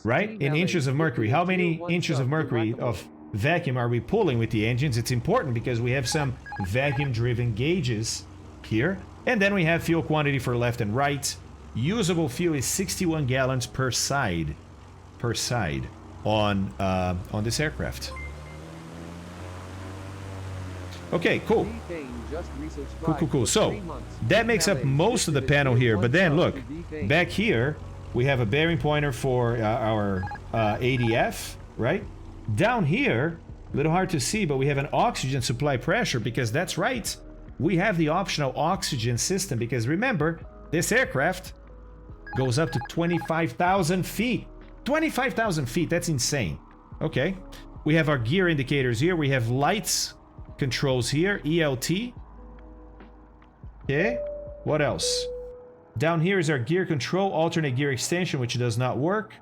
right, in inches of mercury. How many inches of mercury of vacuum are we pulling with the engines? It's important because we have some vacuum-driven gauges here. And then we have fuel quantity for left and right. Usable fuel is 61 gallons per side on this aircraft. Okay, cool. Cool. So, that makes up most of the panel here. But then, look, back here, we have a bearing pointer for our ADF, right? Down here, a little hard to see, but we have an oxygen supply pressure because that's right. We have the optional oxygen system because remember, this aircraft goes up to 25,000 feet. 25,000 feet, that's insane. Okay. We have our gear indicators here. We have lights controls here, ELT. Okay, what else? Down here is our gear control, alternate gear extension, which does not work.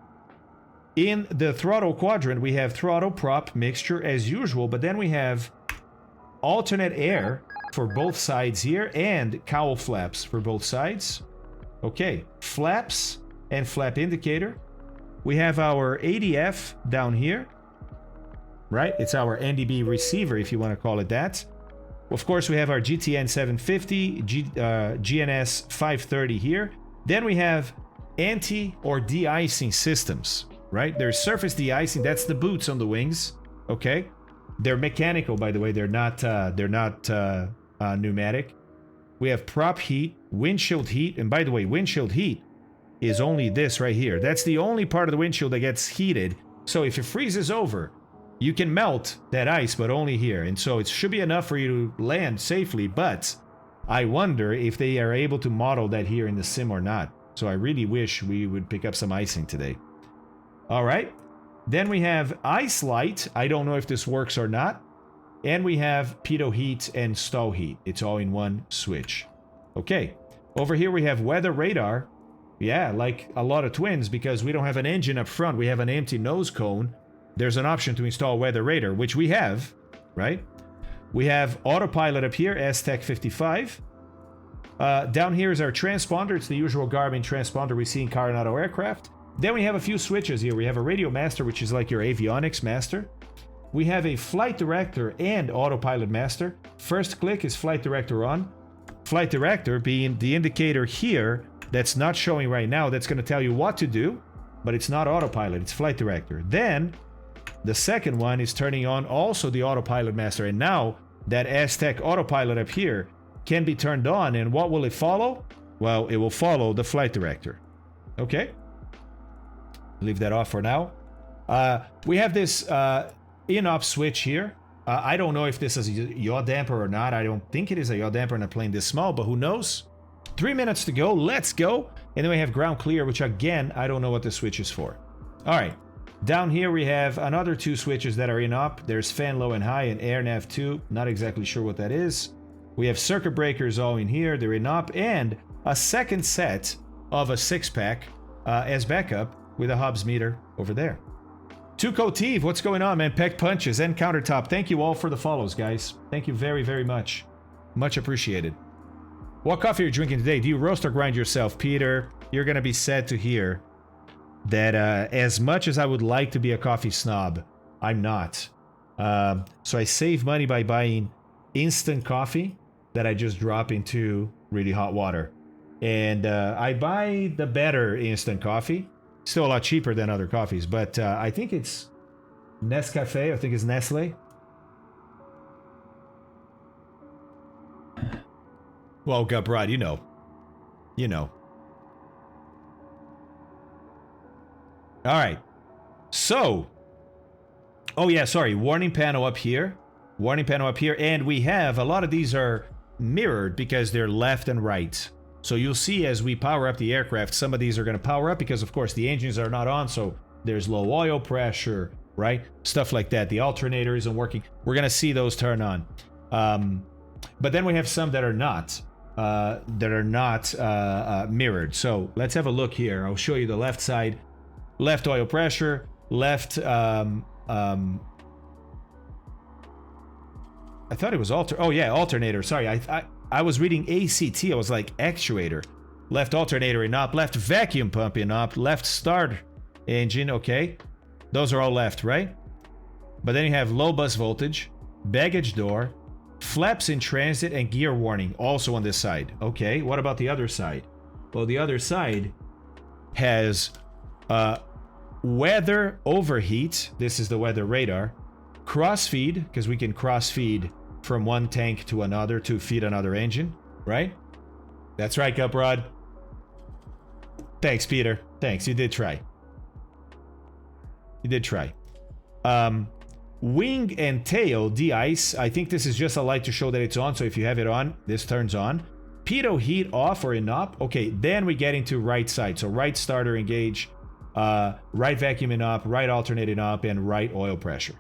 In the throttle quadrant, we have throttle prop mixture as usual, but then we have alternate air for both sides here and cowl flaps for both sides. Okay, flaps and flap indicator. We have our ADF down here. Right? It's our NDB receiver, if you want to call it that. Of course, we have our GTN 750, GNS 530 here. Then we have anti or de-icing systems, right? There's surface de-icing. That's the boots on the wings. Okay, they're mechanical, by the way. They're not pneumatic. We have prop heat, windshield heat, and by the way, windshield heat is only this right here. That's the only part of the windshield that gets heated. So if it freezes over, you can melt that ice, but only here. And so it should be enough for you to land safely, but I wonder if they are able to model that here in the sim or not. So I really wish we would pick up some icing today. All right. Then we have ice light. I don't know if this works or not. And we have pitot heat and stall heat. It's all in one switch. Okay. Over here we have weather radar. Yeah, like a lot of twins, because we don't have an engine up front. We have an empty nose cone. There's an option to install weather radar, which we have, right? We have autopilot up here, STEC 55. Down here is our transponder. It's the usual Garmin transponder we see in Carenado aircraft. Then we have a few switches here. We have a radio master, which is like your avionics master. We have a flight director and autopilot master. First click is flight director on. Flight director being the indicator here that's not showing right now. That's going to tell you what to do, but it's not autopilot. It's flight director. Then the second one is turning on also the autopilot master. And now that STEC autopilot up here can be turned on. And what will it follow? well, it will follow the flight director. Okay? Leave that off for now. We have this in-off switch here. I don't know if this is a yaw damper or not. I don't think it is a yaw damper in a plane this small, but who knows? 3 minutes to go. Let's go. And then we have ground clear, which again, I don't know what the switch is for. All right. Down here we have another 2 switches that are in-op. There's fan low and high and air nav 2. Not exactly sure what that is. We have circuit breakers all in here. They're in-op. And a second set of a 6-pack as backup with a Hobbs meter over there. Tuco Teve, what's going on, man? Peck punches and countertop. Thank you all for the follows, guys. Thank you very, very much. Much appreciated. What coffee are you drinking today? Do you roast or grind yourself? Peter, you're going to be sad to hear that as much as I would like to be a coffee snob, I'm not. So I save money by buying instant coffee that I just drop into really hot water. And I buy the better instant coffee. Still a lot cheaper than other coffees, but I think it's Nescafe. I think it's Nestle. Well, Gabrad, you know. You know. All right. So. Oh, yeah, sorry. Warning panel up here. Warning panel up here. And we have a lot of these are mirrored because they're left and right. So you'll see as we power up the aircraft, some of these are going to power up because, of course, the engines are not on, so there's low oil pressure, right? Stuff like that. The alternator isn't working. We're going to see those turn on. But then we have some that are not mirrored. So let's have a look here. I'll show you the left side. Left oil pressure. Left... I thought it was alternator. Sorry, I was reading ACT. I was like actuator. Left alternator in op. Left vacuum pump in op. Left start engine. Okay. Those are all left, right? But then you have low bus voltage, baggage door, flaps in transit, and gear warning also on this side. Okay. What about the other side? Well, the other side has weather overheat. This is the weather radar. Crossfeed, because we can crossfeed from one tank to another to feed another engine, right? That's right, Guprod. Thanks, Peter. Thanks, you did try. You did try. Wing and tail de-ice. I think this is just a light to show that it's on, so if you have it on, this turns on. Pitot heat off or in op. Okay, then we get into right side. So right starter engage, right vacuum in op, right alternate in op, and right oil pressure.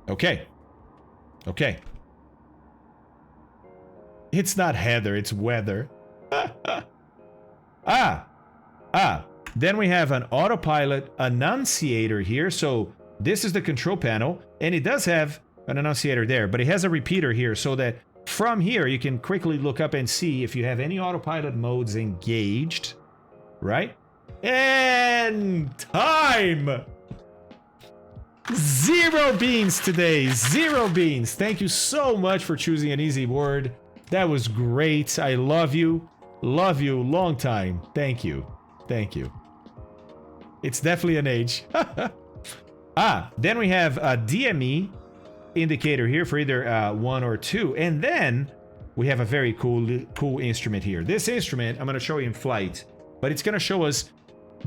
Okay. Okay. It's not Heather, it's weather. Then we have an autopilot annunciator here. So this is the control panel, and it does have an annunciator there, but it has a repeater here so that from here you can quickly look up and see if you have any autopilot modes engaged, right? And time! 0 beans today. 0 beans. Thank you so much for choosing an easy word. That was great. I love you. Love you. Long time. Thank you. Thank you. It's definitely an age. Then we have a DME indicator here for either 1 or 2. And then we have a very cool instrument here. This instrument, I'm going to show you in flight, but it's going to show us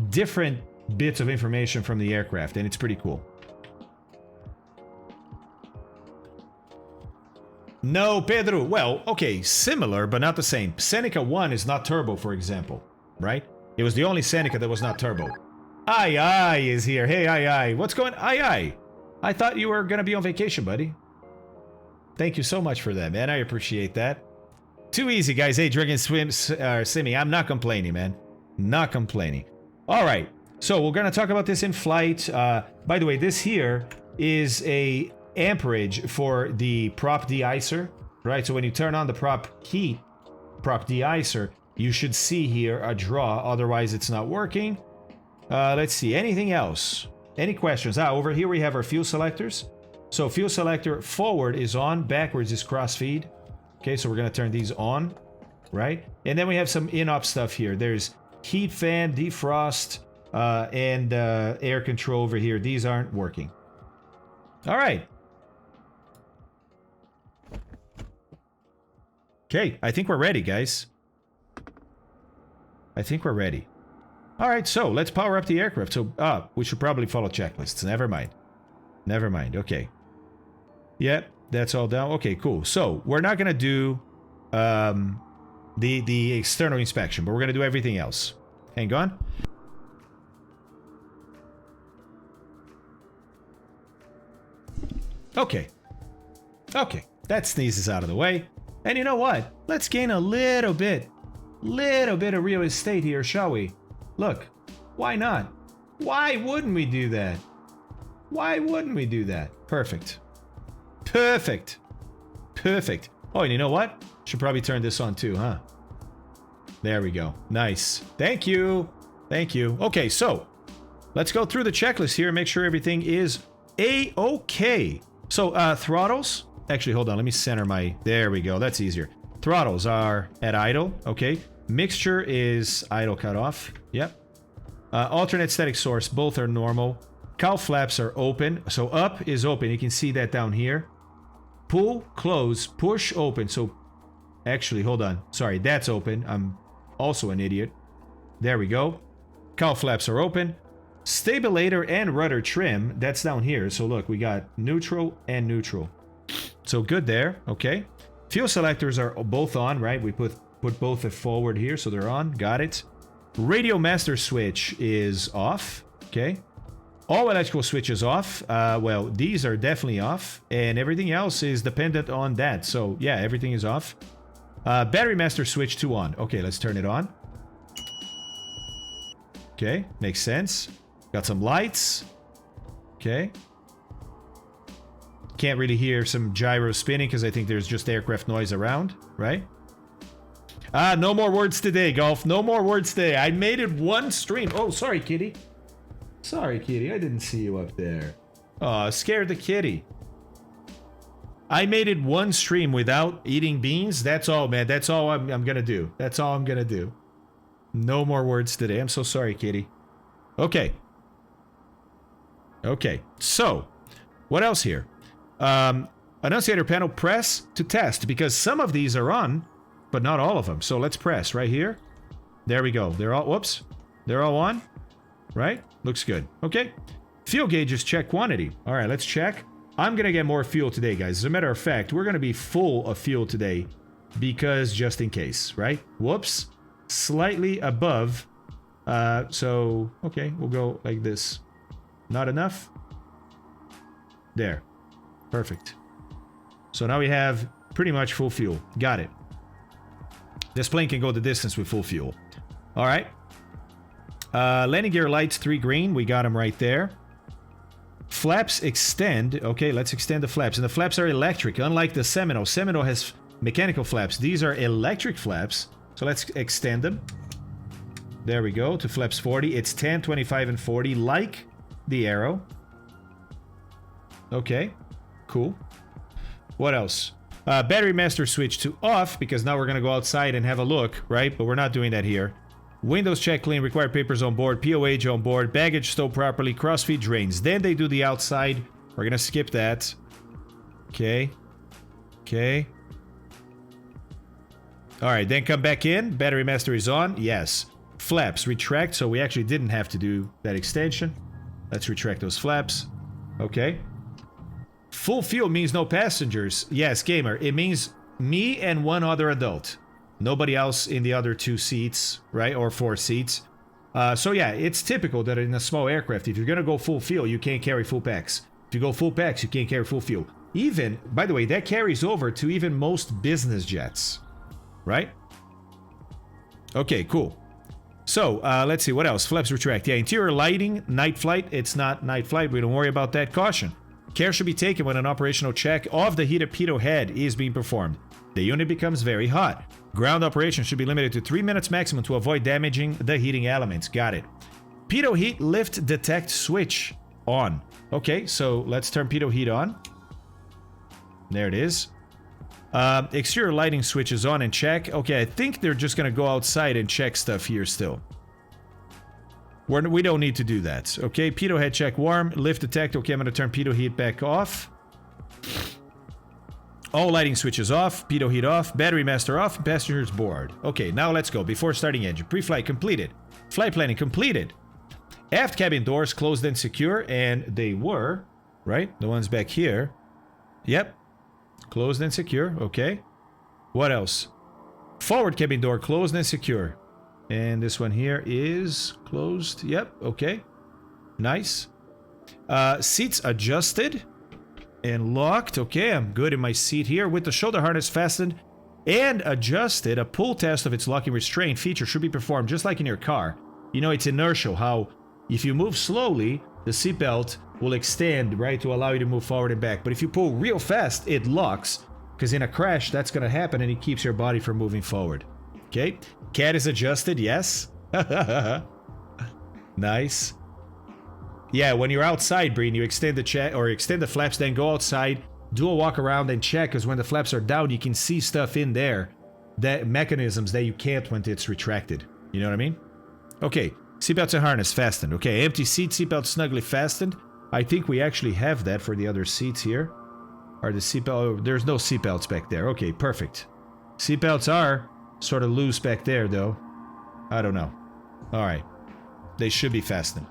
different bits of information from the aircraft, and it's pretty cool. No, Pedro. Well, okay, similar, but not the same. Seneca 1 is not turbo, for example, right? It was the only Seneca that was not turbo. Ai is here. Hey, Ai. What's going on? Ai. I thought you were going to be on vacation, buddy. Thank you so much for that, man. I appreciate that. Too easy, guys. Hey, Dragon Simi. I'm not complaining, man. Not complaining. All right. So we're going to talk about this in flight. By the way, this here is a amperage for the prop de-icer, right? So when you turn on the prop de-icer, you should see here a draw. Otherwise, it's not working. Let's see. Anything else? Any questions? Over here we have our fuel selectors. So fuel selector forward is on, backwards is crossfeed. Okay, so we're going to turn these on, right? And then we have some in-op stuff here. There's heat fan, defrost, and air control over here. These aren't working. All right. Okay, I think we're ready, guys. I think we're ready. All right, so let's power up the aircraft. So, we should probably follow checklists. Never mind. Never mind. Okay. Yep, that's all down. Okay, cool. So, we're not going to do the external inspection, but we're going to do everything else. Hang on. Okay. Okay, that sneezes out of the way. And you know what? Let's gain a little bit of real estate here, shall we? Look, why not? Why wouldn't we do that? Why wouldn't we do that? Perfect. Perfect. Perfect. Oh, and you know what? Should probably turn this on too, huh? There we go. Nice. Thank you. Thank you. Okay, so let's go through the checklist here and make sure everything is A-okay. So, throttles. Actually, hold on. Let me center my... There we go. That's easier. Throttles are at idle. Okay. Mixture is idle cutoff. Yep. Alternate static source. Both are normal. Cowl flaps are open. So up is open. You can see that down here. Pull, close, push, open. So actually, hold on. Sorry, that's open. I'm also an idiot. There we go. Cowl flaps are open. Stabilator and rudder trim. That's down here. So look, we got neutral and neutral. So good there. Okay. Fuel selectors are both on, right? We put both forward here, so they're on. Got it. Radio master switch is off. Okay. All electrical switches off. Well, these are definitely off, and everything else is dependent on that. So yeah, everything is off. Battery master switch 2 on. Okay, let's turn it on. Okay, makes sense. Got some lights. Okay. Can't really hear some gyro spinning because I think there's just aircraft noise around, right? No more words today, Golf. No more words today. I made it one stream. Oh, sorry, kitty. Sorry, kitty. I didn't see you up there. Oh, scared the kitty. I made it one stream without eating beans. That's all, man. That's all I'm gonna do. That's all I'm gonna do. No more words today. I'm so sorry, kitty. Okay. Okay. So, what else here? Annunciator panel, press to test, because some of these are on, but not all of them. So let's press right here. There we go. They're all, whoops. They're all on, right? Looks good. Okay. Fuel gauges check quantity. All right, let's check. I'm going to get more fuel today, guys. As a matter of fact, we're going to be full of fuel today because just in case, right? Whoops. Slightly above. So, okay, we'll go like this. Not enough? There. Perfect. So now we have pretty much full fuel. Got it. This plane can go the distance with full fuel. All right. Landing gear lights 3 green. We got them right there. Flaps extend. Okay, let's extend the flaps. And the flaps are electric, unlike the Seminole. Seminole has mechanical flaps. These are electric flaps. So let's extend them. There we go to flaps 40. It's 10, 25, and 40, like the Arrow. Okay. Cool. What else? Battery master switch to off, because now we're going to go outside and have a look, right? But we're not doing that here. Windows check clean, required papers on board, POH on board, baggage stowed properly, crossfeed drains. Then they do the outside. We're going to skip that. Okay. Okay. Alright, then come back in. Battery master is on. Yes. Flaps retract, so we actually didn't have to do that extension. Let's retract those flaps. Okay. Full fuel means no passengers. Yes, gamer. It means me and one other adult. Nobody else in the other 2 seats, right? Or 4 seats. So yeah, it's typical that in a small aircraft, if you're going to go full fuel, you can't carry full packs. If you go full packs, you can't carry full fuel. Even, by the way, that carries over to even most business jets. Right? Okay, cool. So, let's see, what else? Flaps retract. Yeah, interior lighting, night flight. It's not night flight. We don't worry about that. Caution. Care should be taken when an operational check of the heated pitot head is being performed. The unit becomes very hot. Ground operation should be limited to 3 minutes maximum to avoid damaging the heating elements. Got it. Pitot heat lift detect switch on. Okay, so let's turn pitot heat on. There it is. Exterior lighting switch is on and check. Okay, I think they're just going to go outside and check stuff here still. We don't need to do that. Okay, pitot head check warm. Lift detect. Okay, I'm going to turn pitot heat back off. All lighting switches off, pitot heat off, battery master off, passengers board. Okay, now let's go. Before starting engine. Pre-flight completed. Flight planning completed. Aft cabin doors closed and secure, and they were, right? The ones back here. Yep. Closed and secure, okay. What else? Forward cabin door closed and secure. And this one here is closed. Yep, okay. Nice. Seats adjusted and locked. Okay, I'm good in my seat here. With the shoulder harness fastened and adjusted, a pull test of its locking restraint feature should be performed just like in your car. You know, it's inertial, how if you move slowly, the seatbelt will extend, right, to allow you to move forward and back. But if you pull real fast, it locks. Because in a crash, that's going to happen and it keeps your body from moving forward. Okay. CAT is adjusted, yes. Nice. Yeah, when you're outside, Breen, you extend the flaps, then go outside, do a walk around and check, because when the flaps are down, you can see stuff in there, that mechanisms that you can't when it's retracted. You know what I mean? Okay, seatbelts and harness fastened. Okay, empty seat, seatbelt snugly fastened. I think we actually have that for the other seats here. Are the seatbelt? Oh, there's no seatbelts back there. Okay, perfect. Seatbelts are sort of loose back there, though. I don't know. All right, they should be fastened.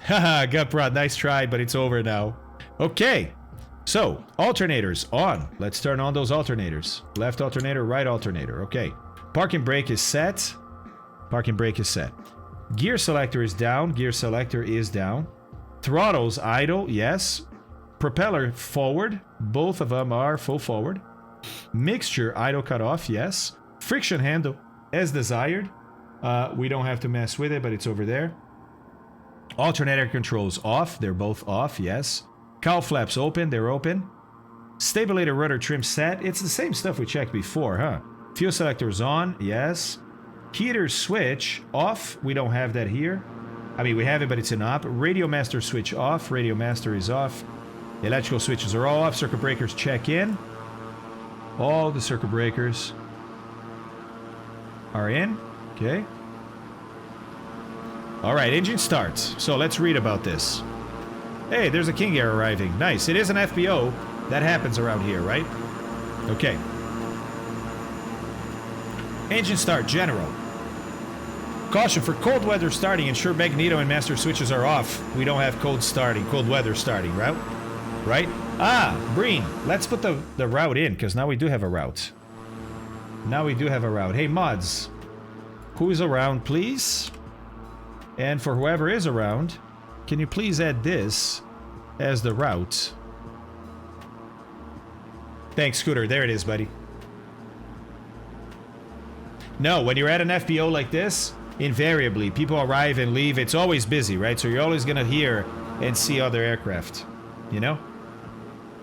Haha, Guprod, nice try, but it's over now. Okay, so alternators on. Let's turn on those alternators. Left alternator, right alternator. Okay, parking brake is set. Parking brake is set. Gear selector is down. Gear selector is down. Throttles idle, yes. Propeller forward. Both of them are full forward. Mixture idle cut off, yes. Friction handle as desired. We don't have to mess with it, but it's over there. Alternator controls off. They're both off, yes. Cowl flaps open. They're open. Stabilator rudder trim set. It's the same stuff we checked before, huh? Fuel selectors on, yes. Heater switch off. We don't have that here. I mean, we have it, but it's in op. Radio master switch off. Radio master is off. Electrical switches are all off. Circuit breakers check in. All the circuit breakers are in. Okay. All right, engine starts. So let's read about this. Hey, there's a King Air arriving. Nice. It is an FBO. That happens around here, right? Okay. Engine start, general. Caution for cold weather starting. Ensure magneto and master switches are off. We don't have cold weather starting, right? Right? Ah, Breen, let's put the route in, because now we do have a route. Now we do have a route. Hey, mods. Who's around, please? And for whoever is around, can you please add this as the route? Thanks, Scooter. There it is, buddy. No, when you're at an FBO like this, invariably, people arrive and leave. It's always busy, right? So you're always going to hear and see other aircraft, you know?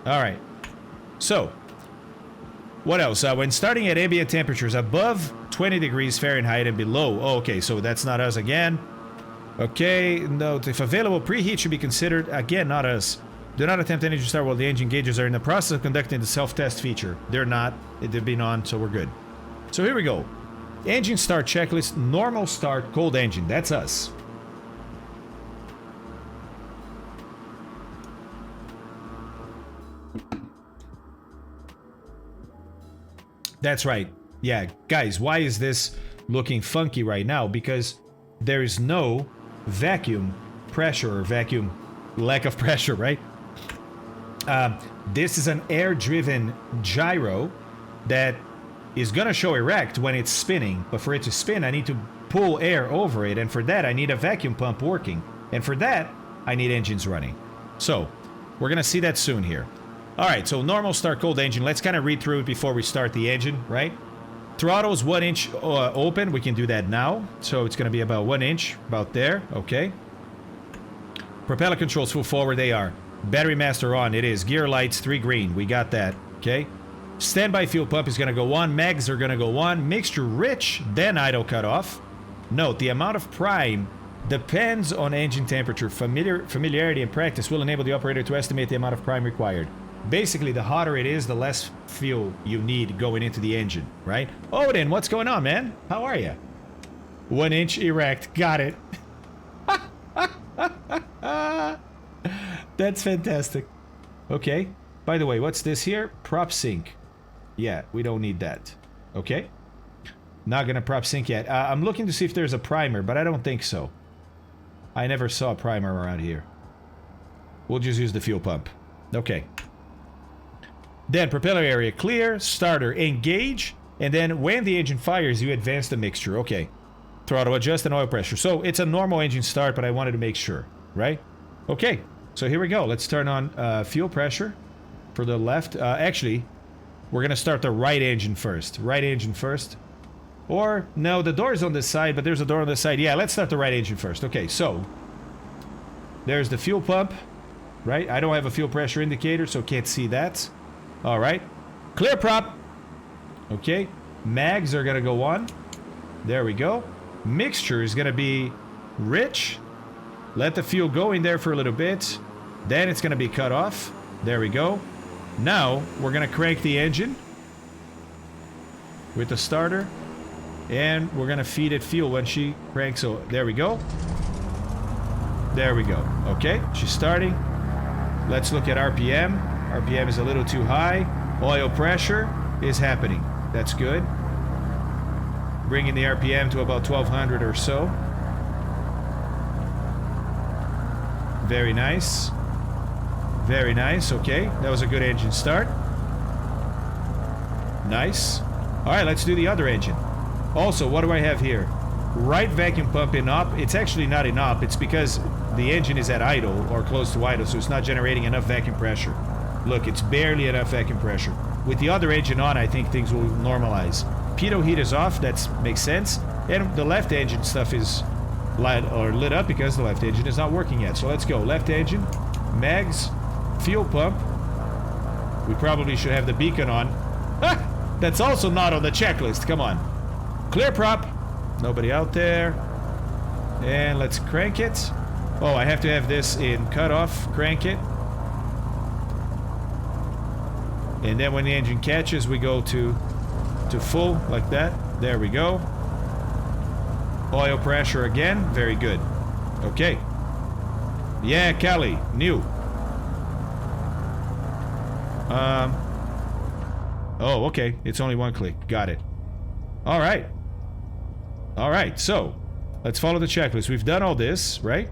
All right. So, what else? When starting at ambient temperatures above 20 degrees Fahrenheit and below. Oh, okay, so that's not us again. Okay, note, if available, preheat should be considered. Again, not us. Do not attempt engine start while the engine gauges are in the process of conducting the self-test feature. They're not. They've been on, so we're good. So here we go. Engine start checklist, normal start, cold engine. That's us. That's right. Yeah, guys, why is this looking funky right now? Because there is no vacuum pressure or vacuum lack of pressure, right? This is an air-driven gyro that is gonna show erect when it's spinning, but for it to spin, I need to pull air over it, and for that, I need a vacuum pump working, and for that, I need engines running. So, we're gonna see that soon here. All right, so normal start, cold engine. Let's kind of read through it before we start the engine, right? Throttle's 1 inch open. We can do that now. So it's gonna be about 1 inch, about there. Okay. Propeller controls full forward. They are. Battery master on. It is. Gear lights 3 green. We got that. Okay. Standby fuel pump is gonna go on. Mags are gonna go on. Mixture rich. Then idle cut off. Note the amount of prime depends on engine temperature. Familiarity and practice will enable the operator to estimate the amount of prime required. Basically, the hotter it is, the less fuel you need going into the engine, right? Odin, what's going on, man? How are you? 1 inch erect. Got it. That's fantastic. Okay. By the way, what's this here? Prop sync. Yeah, we don't need that. Okay. Not gonna prop sync yet. I'm looking to see if there's a primer, but I don't think so. I never saw a primer around here. We'll just use the fuel pump. Okay. Then propeller area clear, starter engage, and then when the engine fires, you advance the mixture. Okay. Throttle adjust and oil pressure. So it's a normal engine start, but I wanted to make sure, right? Okay. So here we go. Let's turn on fuel pressure for the left. Actually, we're gonna start the right engine first. Right engine first. Or, no, the door is on this side, but there's a door on this side. Yeah, let's start the right engine first. Okay, so there's the fuel pump, right? I don't have a fuel pressure indicator, so can't see that. All right. Clear prop. Okay. Mags are going to go on. There we go. Mixture is going to be rich. Let the fuel go in there for a little bit. Then it's going to be cut off. There we go. Now, we're going to crank the engine with the starter. And we're going to feed it fuel when she cranks. So there we go. There we go. Okay, she's starting. Let's look at RPM. RPM is a little too high. Oil pressure is happening. That's good. Bringing the RPM to about 1200 or so. Very nice. Very nice. Okay, that was a good engine start. Nice. All right, let's do the other engine. Also, what do I have here? Right vacuum pump in op. It's actually not in op. It's because the engine is at idle or close to idle, so it's not generating enough vacuum pressure. Look, it's barely enough vacuum pressure. With the other engine on, I think things will normalize. Pitot heat is off. That makes sense. And the left engine stuff is lit up because the left engine is not working yet. So let's go. Left engine, mags, fuel pump. We probably should have the beacon on. Ah, that's also not on the checklist. Come on. Clear prop. Nobody out there. And let's crank it. Oh, I have to have this in cutoff. Crank it. And then when the engine catches, we go to full, like that. There we go. Oil pressure again. Very good. Okay. Yeah, Kelly. New. Oh, okay. It's only one click. Got it. All right. All right, so let's follow the checklist. We've done all this, right?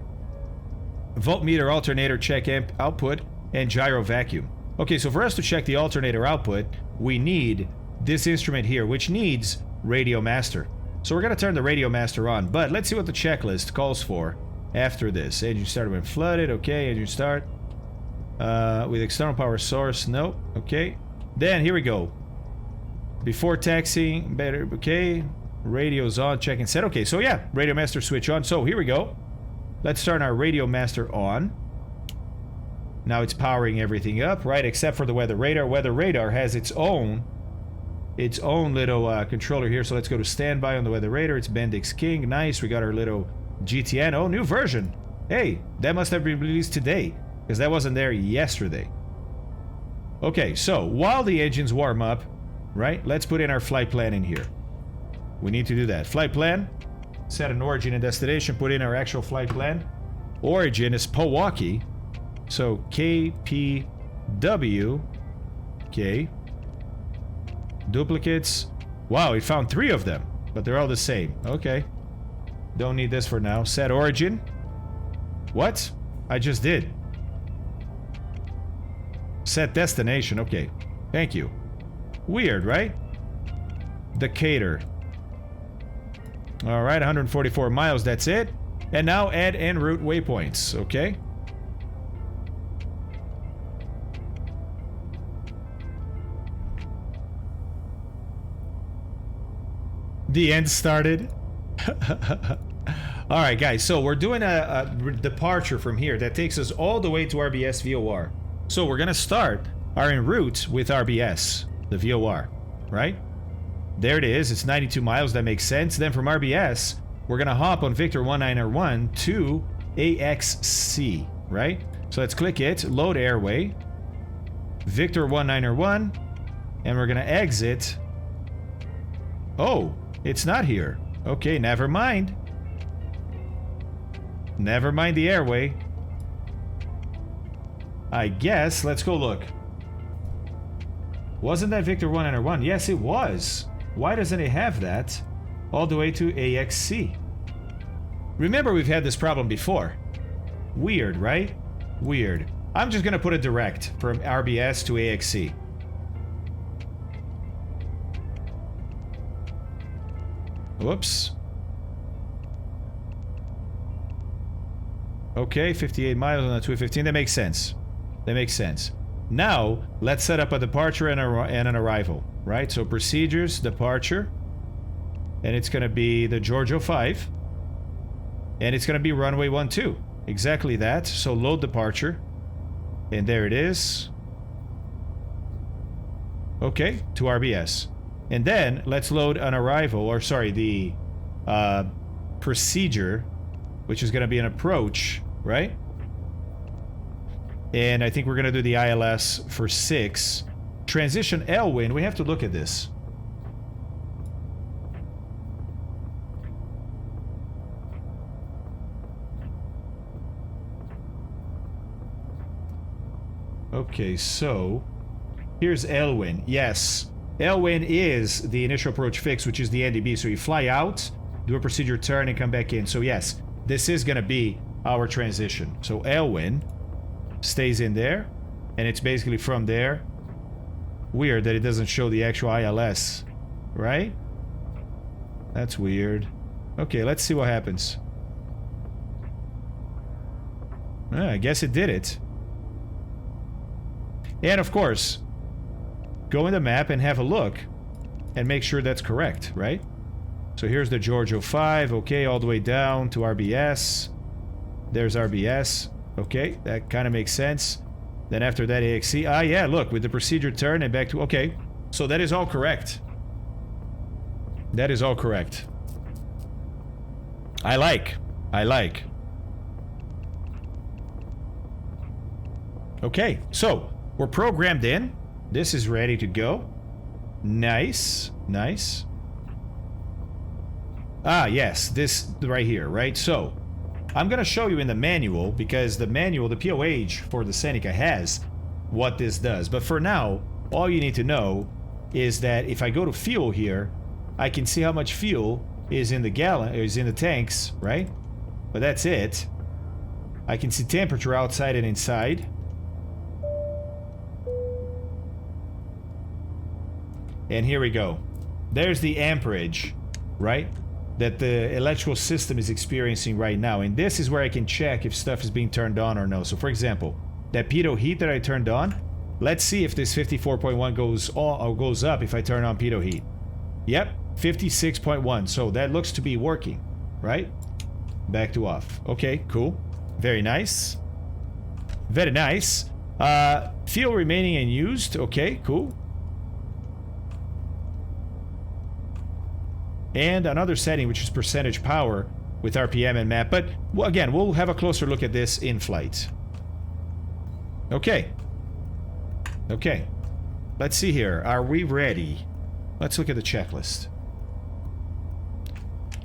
Voltmeter, alternator, check amp output, and gyro vacuum. Okay, so for us to check the alternator output, we need this instrument here, which needs radio master. So we're going to turn the radio master on, but let's see what the checklist calls for after this. Engine started when flooded. Okay, engine start. With external power source. Nope. Okay. Then, here we go. Before taxiing, better. Okay. Radio's on, check and set. Okay, so yeah, radio master switch on. So here we go. Let's turn our radio master on. Now it's powering everything up, right? Except for the weather radar. Weather radar has its own little controller here. So let's go to standby on the weather radar. It's Bendix King. Nice. We got our little GTN. Oh, new version. Hey, that must have been released today because that wasn't there yesterday. Okay, so while the engines warm up, right? Let's put in our flight plan in here. We need to do that. Flight plan. Set an origin and destination. Put in our actual flight plan. Origin is Milwaukee. So KPW. Okay. Duplicates. Wow, it found 3 of them. But they're all the same. Okay. Don't need this for now. Set origin. What? I just did. Set destination. Okay. Thank you. Weird, right? Decatur. Alright, 144 miles, that's it. And now add en route waypoints, okay? The end started. Alright guys, so we're doing a departure from here that takes us all the way to RBS VOR. So we're gonna start our en route with RBS, the VOR, right? There it is, it's 92 miles, that makes sense. Then from RBS, we're gonna hop on Victor 1901 to AXC, right? So let's click it, load airway, Victor 1901, and we're gonna exit. Oh, it's not here. Okay, never mind. Never mind the airway. I guess, let's go look. Wasn't that Victor 1 Enter 1? Yes, it was. Why doesn't it have that all the way to AXC? Remember, we've had this problem before. Weird, right? Weird. I'm just gonna put it direct from RBS to AXC. Whoops. Okay, 58 miles on the 215. That makes sense. That makes sense. Now, let's set up a departure and an arrival, right? So procedures, departure. And it's going to be the Giorgio 5. And it's going to be runway 12. Exactly that. So load departure. And there it is. Okay, to RBS. And then let's load an arrival, or sorry, the procedure, which is going to be an approach, right? And I think we're going to do the ILS for 6. Transition L-wind, we have to look at this. Okay, so here's L-wind. Yes, L-wind is the initial approach fix, which is the NDB. So you fly out, do a procedure turn, and come back in. So yes, this is going to be our transition. So L-wind stays in there, and it's basically from there. Weird that it doesn't show the actual ILS, right? That's weird. Okay, let's see what happens. I guess it did it. And of course, go in the map and have a look and make sure that's correct, right? So here's the Giorgio 5, okay, all the way down to RBS. There's RBS. Okay, that kind of makes sense. Then after that, AXC. Ah, yeah, look, with the procedure turn and back to... Okay, so that is all correct. That is all correct. I like. Okay, so we're programmed in. This is ready to go. Nice, nice. Ah, yes, this right here, right? So, I'm going to show you in the manual, because the manual, the POH for the Seneca has what this does. But for now, all you need to know is that if I go to fuel here, I can see how much fuel is in the gallon, is in the tanks, right? But that's it. I can see temperature outside and inside. And here we go. There's the amperage, right? That the electrical system is experiencing right now. And this is where I can check if stuff is being turned on or no. So for example, that pitot heat that I turned on, let's see if this 54.1 goes on or goes up if I turn on pitot heat. Yep, 56.1. So that looks to be working, right? Back to off. Okay, cool. Very nice. Very nice. Fuel remaining unused. Okay, cool. And another setting, which is percentage power with RPM and map. But well, again, we'll have a closer look at this in flight. Okay. Okay. Let's see here. Are we ready? Let's look at the checklist.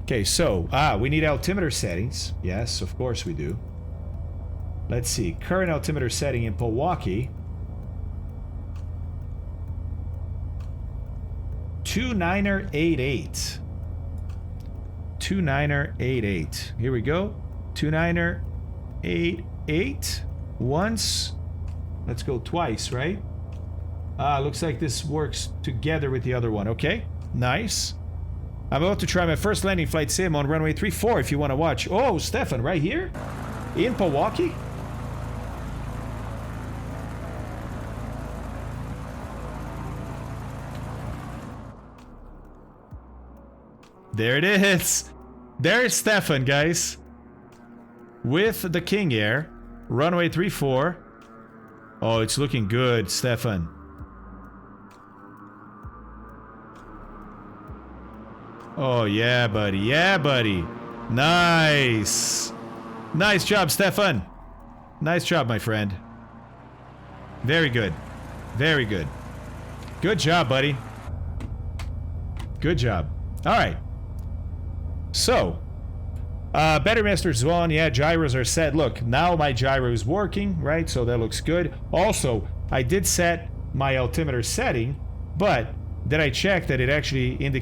Okay, so, we need altimeter settings. Yes, of course we do. Let's see. Current altimeter setting in Milwaukee. 29er88. 29er88. Here we go. 29er88. Once. Let's go twice, right? Looks like this works together with the other one. Okay, nice. I'm about to try my first landing flight sim on runway 34 if you want to watch. Oh, Stefan, right here? In Milwaukee? There it is. There's Stefan, guys. With the King Air. Runway 34. Oh, it's looking good, Stefan. Oh, yeah, buddy. Yeah, buddy. Nice. Nice job, Stefan. Nice job, my friend. Very good. Very good. Good job, buddy. Good job. All right. So, Battery Master's on. Yeah, gyros are set. Look, now my gyro is working, right? So that looks good. Also, I did set my altimeter setting But then I checked that it actually indicates